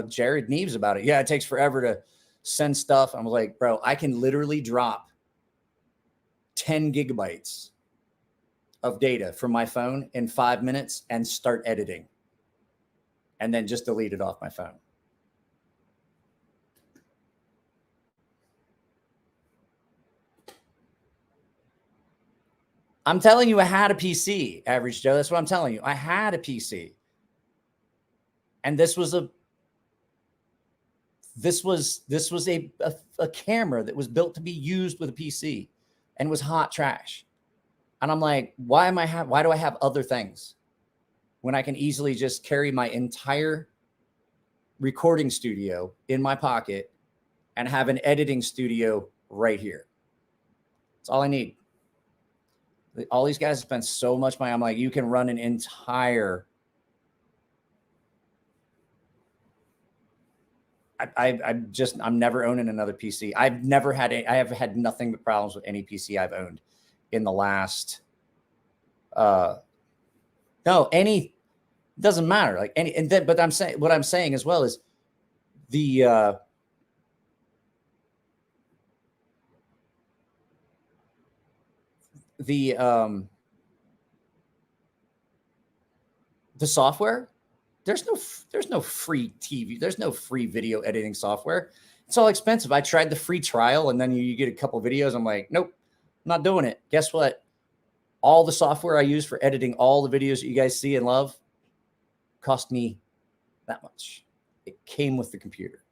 Speaker 1: Jared Neves about it. Yeah, it takes forever to send stuff. I'm like, bro, I can literally drop 10 gigabytes of data from my phone in 5 minutes and start editing and then just delete it off my phone. I'm telling you, I had a PC, Average Joe. That's what I'm telling you. I had a PC. And this was a camera that was built to be used with a PC and was hot trash. And I'm like, why do I have other things when I can easily just carry my entire recording studio in my pocket and have an editing studio right here? That's all I need. All these guys spend so much money. I'm like, you can run an entire. I'm never owning another PC. I have had nothing but problems with any PC I've owned in the last, doesn't matter. Like any, and then, but what I'm saying as well is the software, there's no free TV. There's no free video editing software. It's all expensive. I tried the free trial and then you get a couple videos. I'm like, nope, I'm not doing it. Guess what? All the software I use for editing all the videos that you guys see and love cost me that much. It came with the computer.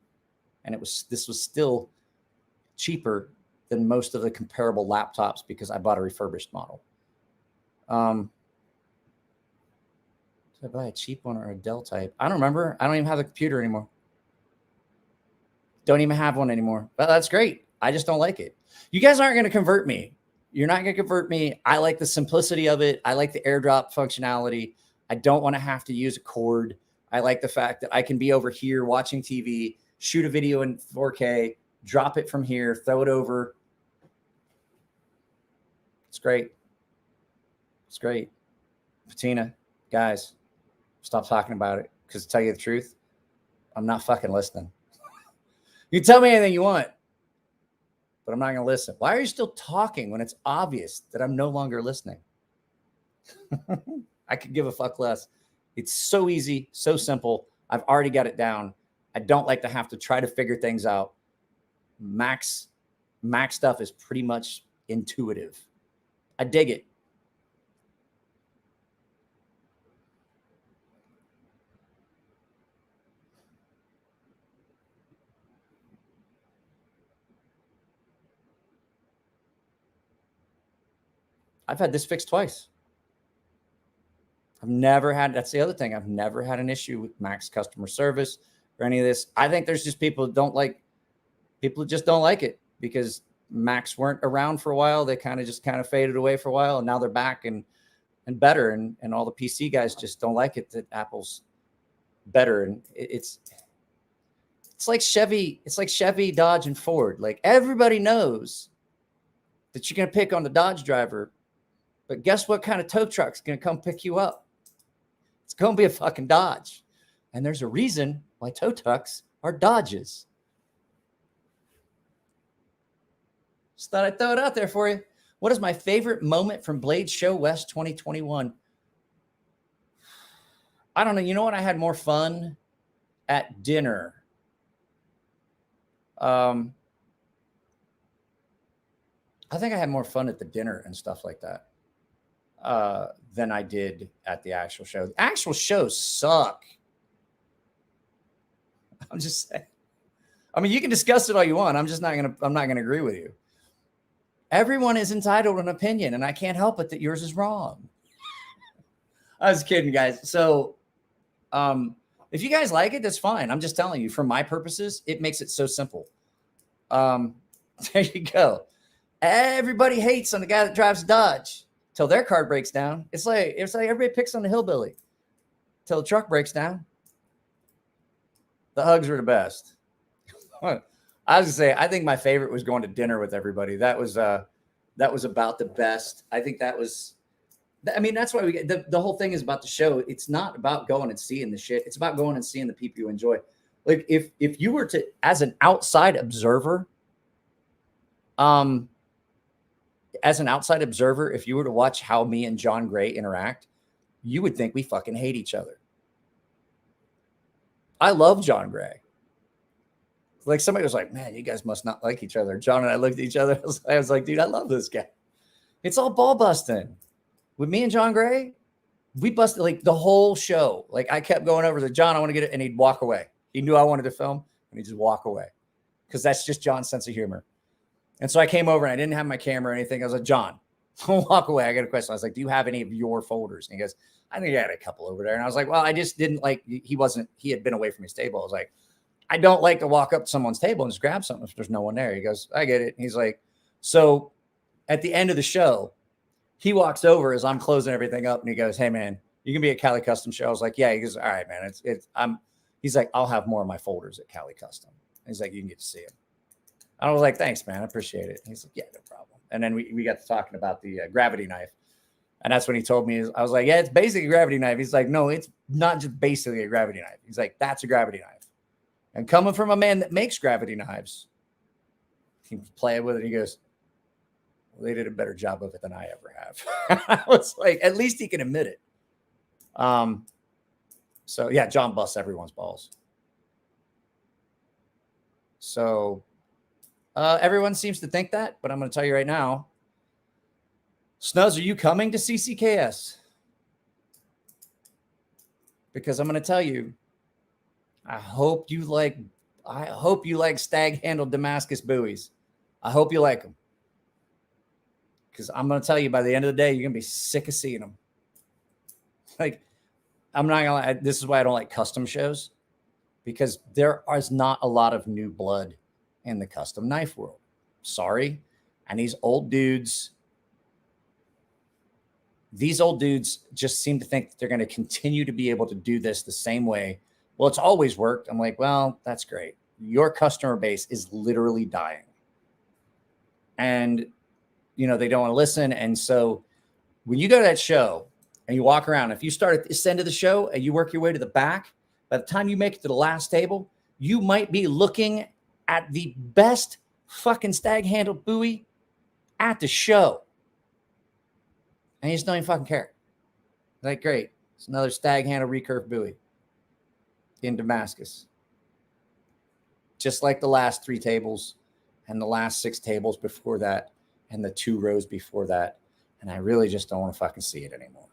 Speaker 1: And this was still cheaper than most of the comparable laptops because I bought a refurbished model. Did I buy a cheap one or a Dell type? I don't remember. I don't even have the computer anymore. Don't even have one anymore. But that's great. I just don't like it. You guys aren't going to convert me. You're not going to convert me. I like the simplicity of it. I like the AirDrop functionality. I don't want to have to use a cord. I like the fact that I can be over here watching TV, shoot a video in 4K, drop it from here, throw it over. It's great. It's great. Patina, guys, stop talking about it because to tell you the truth, I'm not fucking listening. You can tell me anything you want, but I'm not going to listen. Why are you still talking when it's obvious that I'm no longer listening? I could give a fuck less. It's so easy, so simple. I've already got it down. I don't like to have to try to figure things out. Mac stuff is pretty much intuitive. I dig it. I've had this fixed twice. That's the other thing. I've never had an issue with Mac's customer service or any of this. I think there's just people who just don't like it because Macs weren't around for a while. They kind of faded away for a while. And now they're back and better. And all the PC guys just don't like it that Apple's better. And it's like Chevy. It's like Chevy, Dodge, and Ford. Like everybody knows that you're going to pick on the Dodge driver, but guess what kind of tow truck's going to come pick you up? It's going to be a fucking Dodge. And there's a reason why tow trucks are Dodges. Just thought I'd throw it out there for you. What is my favorite moment from Blade Show West 2021? I don't know. You know what? I had more fun at dinner. I think I had more fun at the dinner and stuff like that than I did at the actual show. The actual shows suck. I'm just saying. I mean, you can discuss it all you want. I'm not gonna agree with you. Everyone is entitled to an opinion, and I can't help it that yours is wrong. I was kidding, guys. So if you guys like it, that's fine. I'm just telling you, for my purposes, it makes it so simple. There you go. Everybody hates on the guy that drives Dodge till their car breaks down. It's like everybody picks on the hillbilly. till the truck breaks down. The hugs are the best. I was gonna say, I think my favorite was going to dinner with everybody. That was about the best. I think that was, I mean, that's why we get the whole thing is about the show. It's not about going and seeing the shit. It's about going and seeing the people you enjoy. Like if you were to, as an outside observer, if you were to watch how me and John Gray interact, you would think we fucking hate each other. I love John Gray. Like somebody was like, man, you guys must not like each other. John and I looked at each other. I was like, dude, I love this guy. It's all ball busting. With me and John Gray, we busted like the whole show. Like I kept going over to John, I want to get it. And he'd walk away. He knew I wanted to film and he'd just walk away. Because that's just John's sense of humor. And so I came over and I didn't have my camera or anything. I was like, John, don't walk away. I got a question. I was like, do you have any of your folders? And he goes, I think I had a couple over there. And I was like, well, I just didn't like, he had been away from his table. I was like, I don't like to walk up to someone's table and just grab something if there's no one there. He goes, I get it. And he's like, so at the end of the show, he walks over as I'm closing everything up and he goes, hey man, you can be at Cali Custom Show. I was like, yeah. He goes, all right, man. He's like, I'll have more of my folders at Cali Custom. He's like, you can get to see him. I was like, thanks, man. I appreciate it. He's like, yeah, no problem. And then we got to talking about the gravity knife. And that's when he told me, I was like, yeah, it's basically a gravity knife. He's like, no, it's not just basically a gravity knife. He's like, that's a gravity knife. And coming from a man that makes gravity knives, he played with it. He goes, well, they did a better job of it than I ever have. I was like, at least he can admit it. So yeah, John busts everyone's balls. So everyone seems to think that, but I'm going to tell you right now, Snuzz, are you coming to CCKS? Because I'm going to tell you, I hope you like stag handled Damascus buoys. I hope you like them. Because I'm going to tell you, by the end of the day, you're going to be sick of seeing them. Like, I'm not going to lie. This is why I don't like custom shows. Because there is not a lot of new blood in the custom knife world. Sorry. And these old dudes just seem to think that they're going to continue to be able to do this the same way. Well, it's always worked. I'm like, well, that's great. Your customer base is literally dying. And, you know, they don't want to listen. And so when you go to that show and you walk around, if you start at this end of the show and you work your way to the back, by the time you make it to the last table, you might be looking at the best fucking stag handled buoy at the show. And you just don't even fucking care. Like, great. It's another stag handled recurve buoy in Damascus. Just like the last 3 tables and the last 6 tables before that and the 2 rows before that. And I really just don't want to fucking see it anymore.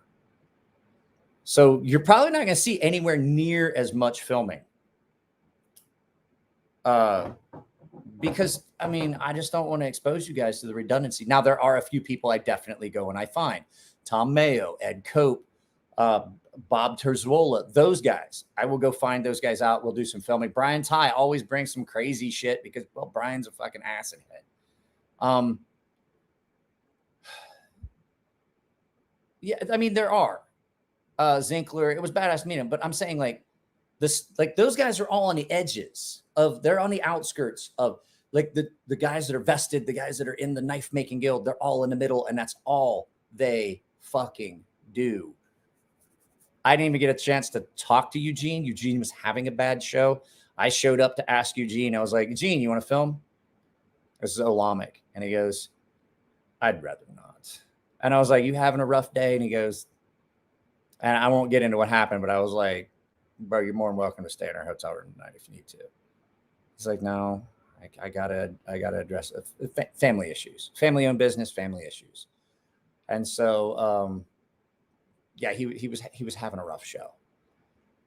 Speaker 1: So you're probably not going to see anywhere near as much filming. Because, I mean, I just don't want to expose you guys to the redundancy. Now, there are a few people I definitely go and I find. Tom Mayo, Ed Cope, Bob Terzuola, those guys. I will go find those guys out. We'll do some filming. Brian Ty always brings some crazy shit because, well, Brian's a fucking acid head. Yeah, I mean, there are. Zinkler, it was badass meeting, but I'm saying like this, like those guys are all on the edges of, they're on the outskirts of like the guys that are vested, the guys that are in the knife making guild, they're all in the middle and that's all they fucking do. I didn't even get a chance to talk to Eugene. Eugene was having a bad show. I showed up to ask Eugene. I was like, Eugene, you want to film? This is Olamic. And he goes, I'd rather not. And I was like, you having a rough day? And he goes, and I won't get into what happened, but I was like, bro, you're more than welcome to stay in our hotel room tonight if you need to. He's like, no, I gotta address family issues, family owned business, family issues. And so, yeah, he was having a rough show.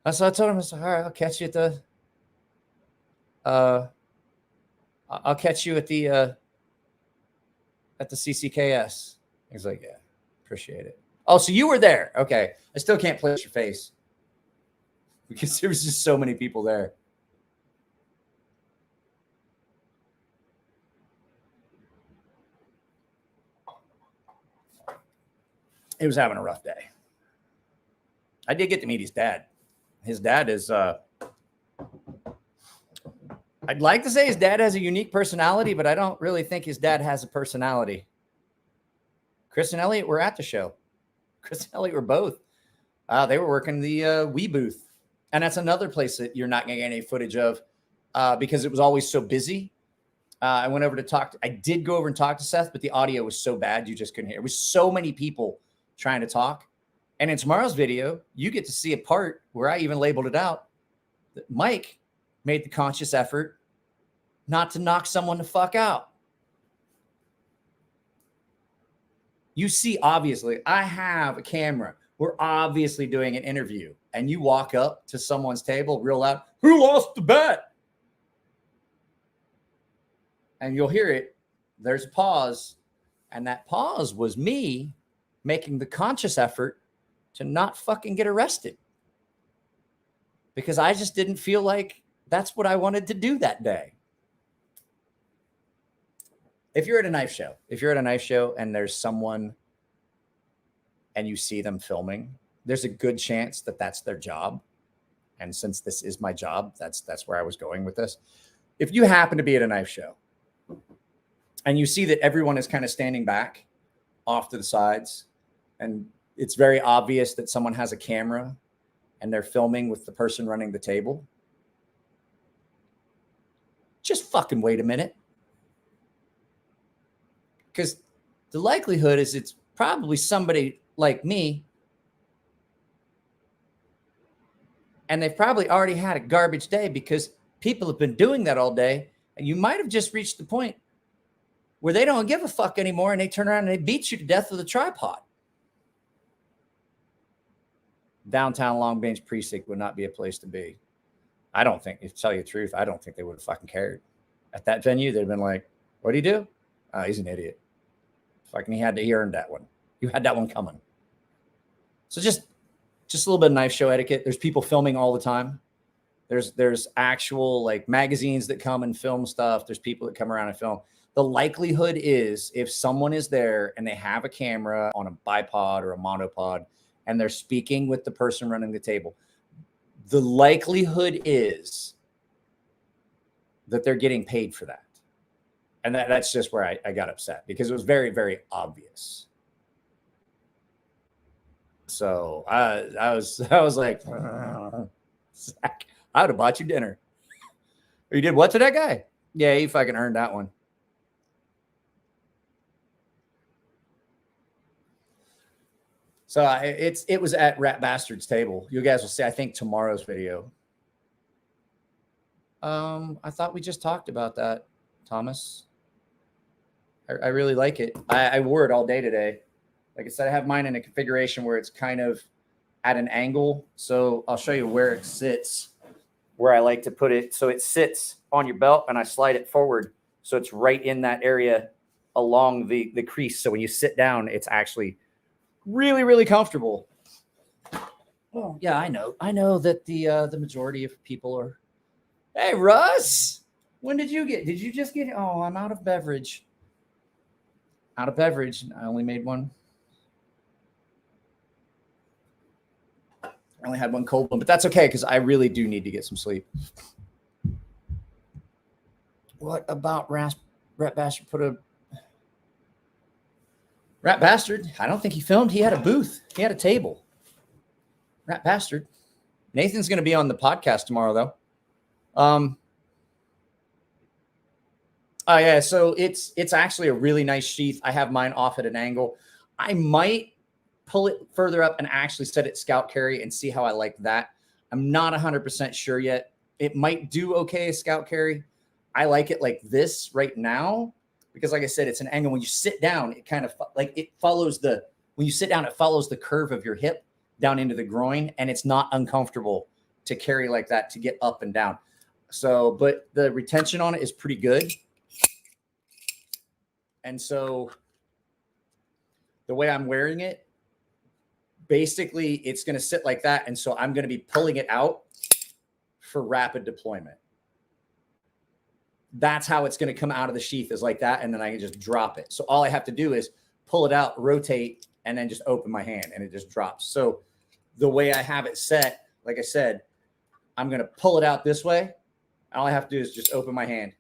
Speaker 1: So I told him, I said, all right, I'll catch you at the, I'll catch you at the CCKS. He's like, yeah, appreciate it. Oh, so you were there. Okay. I still can't place your face because there was just so many people there. He was having a rough day. I did get to meet his dad. his dad is, I'd like to say his dad has a unique personality, but I don't really think his dad has a personality. Chris and Elliot were at the show. Chris and Elliot were both. They were working the Wii booth. And that's another place that you're not going to get any footage of because it was always so busy. I went over to talk. I did go over and talk to Seth, but the audio was so bad you just couldn't hear. It was so many people trying to talk. And in tomorrow's video, you get to see a part where I even labeled it out that Mike made the conscious effort not to knock someone the fuck out. You see, obviously, I have a camera. We're obviously doing an interview. And you walk up to someone's table real loud, who lost the bet? And you'll hear it. There's a pause. And that pause was me making the conscious effort to not fucking get arrested. Because I just didn't feel like that's what I wanted to do that day. If you're at a knife show and there's someone and you see them filming, there's a good chance that that's their job. And since this is my job, that's where I was going with this. If you happen to be at a knife show and you see that everyone is kind of standing back off to the sides and it's very obvious that someone has a camera and they're filming with the person running the table, just fucking wait a minute. Because the likelihood is it's probably somebody like me. And they've probably already had a garbage day because people have been doing that all day. And you might have just reached the point where they don't give a fuck anymore and they turn around and they beat you to death with a tripod. Downtown Long Beach precinct would not be a place to be. I don't think, to tell you the truth, I don't think they would have fucking cared. At that venue, they'd have been like, what do you do? Oh, he's an idiot. Fucking he earned that one. You had that one coming. So just a little bit of knife show etiquette. There's people filming all the time. There's actual like magazines that come and film stuff. There's people that come around and film. The likelihood is if someone is there and they have a camera on a bipod or a monopod and they're speaking with the person running the table, the likelihood is that they're getting paid for that. And that's just where I got upset because it was very, very obvious. So I was like, Zach, I would have bought you dinner. You did what to that guy? Yeah, he fucking earned that one. So it was at Rat Bastard's table. You guys will see, I think, tomorrow's video. I thought we just talked about that, Thomas. I really like it. I wore it all day today. Like I said, I have mine in a configuration where it's kind of at an angle. So I'll show you where it sits, where I like to put it. So it sits on your belt and I slide it forward. So it's right in that area along the crease. So when you sit down, it's actually really, really comfortable. Oh, yeah, I know. I know that the majority of people are, hey, Russ, when did you just get, oh, I'm out of beverage. Out of beverage. I only made one. I only had one cold one, but that's okay because I really do need to get some sleep. What about Rat Bastard? Rat Bastard, I don't think he filmed. He had a booth. He had a table. Rat Bastard. Nathan's going to be on the podcast tomorrow, though. Oh, yeah, so it's actually a really nice sheath. I have mine off at an angle. I might pull it further up and actually set it scout carry and see how I like that. I'm not 100% sure yet. It might do okay as scout carry. I like it like this right now because, like I said, it's an angle. When you sit down, it kind of like it follows when you sit down, it follows the curve of your hip down into the groin, and it's not uncomfortable to carry like that to get up and down. So, but the retention on it is pretty good. And so the way I'm wearing it, basically it's going to sit like that. And so I'm going to be pulling it out for rapid deployment. That's how it's going to come out of the sheath is like that. And then I can just drop it. So all I have to do is pull it out, rotate, and then just open my hand and it just drops. So the way I have it set, like I said, I'm going to pull it out this way. All I have to do is just open my hand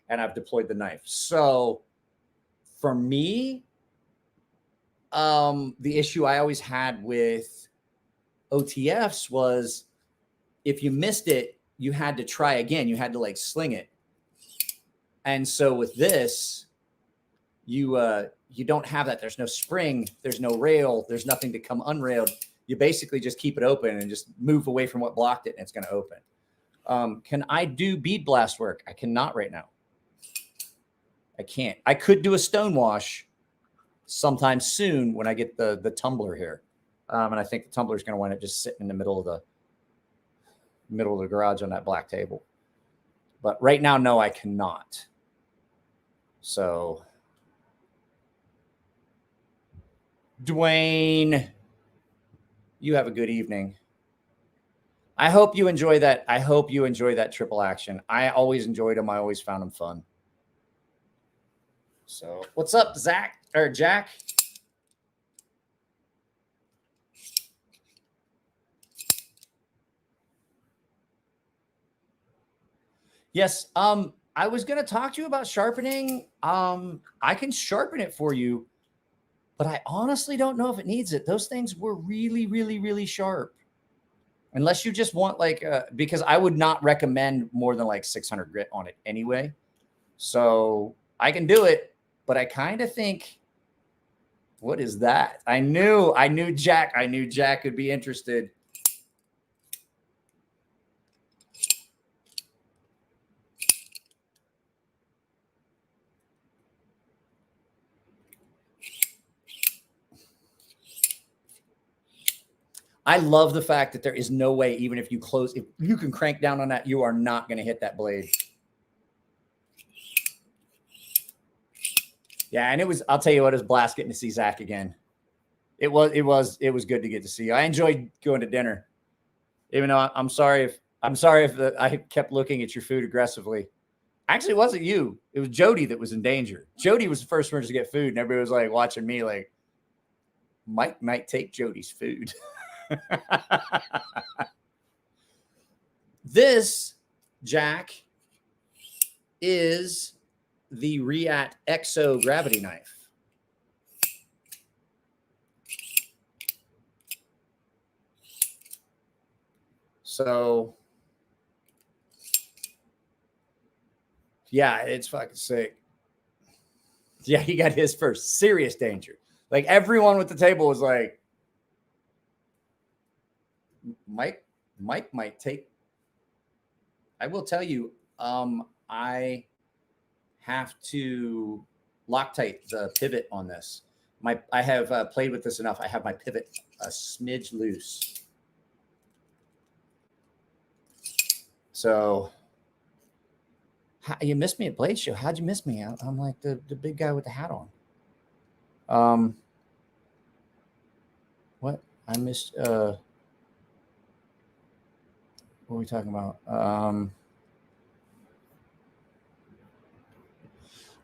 Speaker 1: and I've deployed the knife. So for me, the issue I always had with OTFs was if you missed it, you had to try again. You had to like sling it. And so with this, you don't have that. There's no spring. There's no rail. There's nothing to come unrailed. You basically just keep it open and just move away from what blocked it, and it's going to open. Can I do bead blast work? I cannot right now. I can't. I could do a stone wash sometime soon when I get the tumbler here. And I think the tumbler is going to wind up just sitting in the middle of the garage on that black table. But right now, no, I cannot. So, Dwayne, you have a good evening. I hope you enjoy that. I hope you enjoy that triple action. I always enjoyed them. I always found them fun. So, what's up, Zach or Jack? Yes. I was going to talk to you about sharpening. I can sharpen it for you, but I honestly don't know if it needs it. Those things were really, really, really sharp. Unless you just want like, because I would not recommend more than like 600 grit on it anyway. So I can do it, but I kind of think, what is that? I knew Jack would be interested. I love the fact that there is no way, even if you close, if you can crank down on that, you are not going to hit that blade. Yeah, and I'll tell you what, it was a blast getting to see Zach again. It was good to get to see you. I enjoyed going to dinner, even though I'm sorry if I kept looking at your food aggressively. Actually, it wasn't you. It was Jody that was in danger. Jody was the first person to get food, and everybody was like watching me like, Mike might take Jody's food. This, Jack, is the Reat Exo gravity knife. So, yeah, it's fucking sick. Yeah, he got his first. Serious danger. Like everyone with the table was like, Mike might take. I will tell you, I have to Loctite the pivot on this. I have played with this enough. I have my pivot a smidge loose. So you missed me at Blade Show. How'd you miss me? I'm like the big guy with the hat on. What? I missed what are we talking about?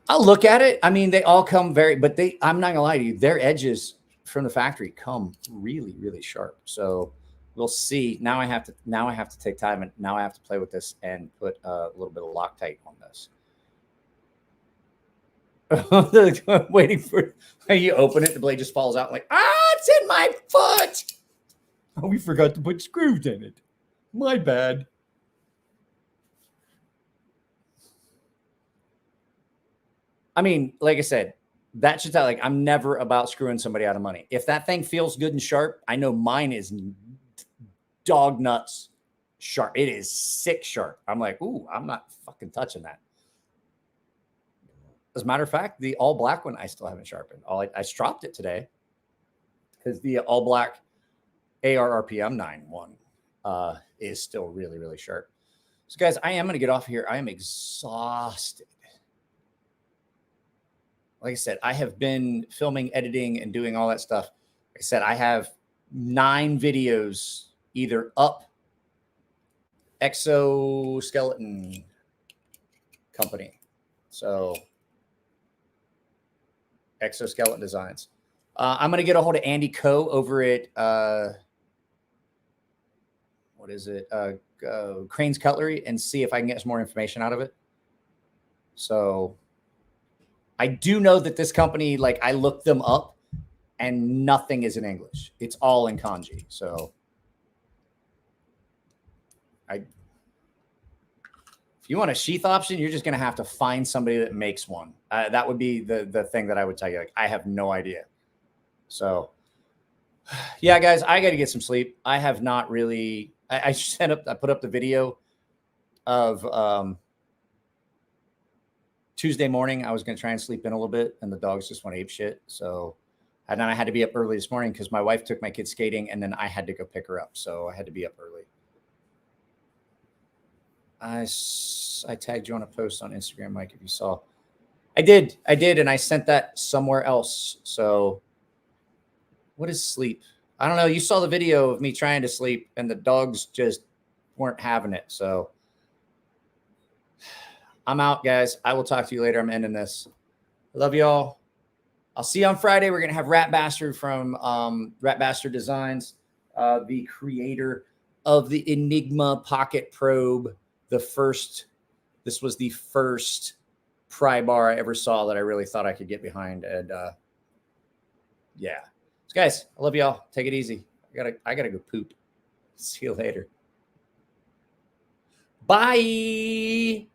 Speaker 1: I'll look at it. I mean, they all come but I'm not gonna lie to you, their edges from the factory come really, really sharp. So we'll see. Now I have to take time, and now I have to play with this and put a little bit of Loctite on this. Waiting for you open it, the blade just falls out like, it's in my foot. Oh, we forgot to put screws in it. My bad. I mean, like I said, that should tell, like, I'm never about screwing somebody out of money. If that thing feels good and sharp, I know mine is dog nuts sharp. It is sick sharp. I'm like, ooh, I'm not fucking touching that. As a matter of fact, the all black one I still haven't sharpened. I stropped it today because the all black ARRPM 9.1 is still really, really sharp. So, guys, I am going to get off here. I am exhausted. Like I said, I have been filming, editing, and doing all that stuff. Like I said, I have 9 videos either up. Exoskeleton company. So, Exoskeleton Designs. I'm going to get a hold of Andy Coe over at, what is it? Crane's Cutlery and see if I can get some more information out of it. So I do know that this company, like I looked them up and nothing is in English. It's all in kanji. So if you want a sheath option, you're just going to have to find somebody that makes one. That would be the thing that I would tell you. Like, I have no idea. So yeah, guys, I got to get some sleep. I have not really, I put up the video of, Tuesday morning. I was going to try and sleep in a little bit and the dogs just went ape shit. So, and then I had to be up early this morning because my wife took my kids skating and then I had to go pick her up. So I had to be up early. I tagged you on a post on Instagram, Mike, if you saw. I did. And I sent that somewhere else. So what is sleep? I don't know. You saw the video of me trying to sleep and the dogs just weren't having it. So I'm out, guys. I will talk to you later. I'm ending this. I love y'all. I'll see you on Friday. We're going to have Rat Bastard from Rat Bastard Designs, the creator of the Enigma Pocket Probe. This was the first pry bar I ever saw that I really thought I could get behind. And yeah. So guys, I love y'all. Take it easy. I gotta go poop. See you later. Bye.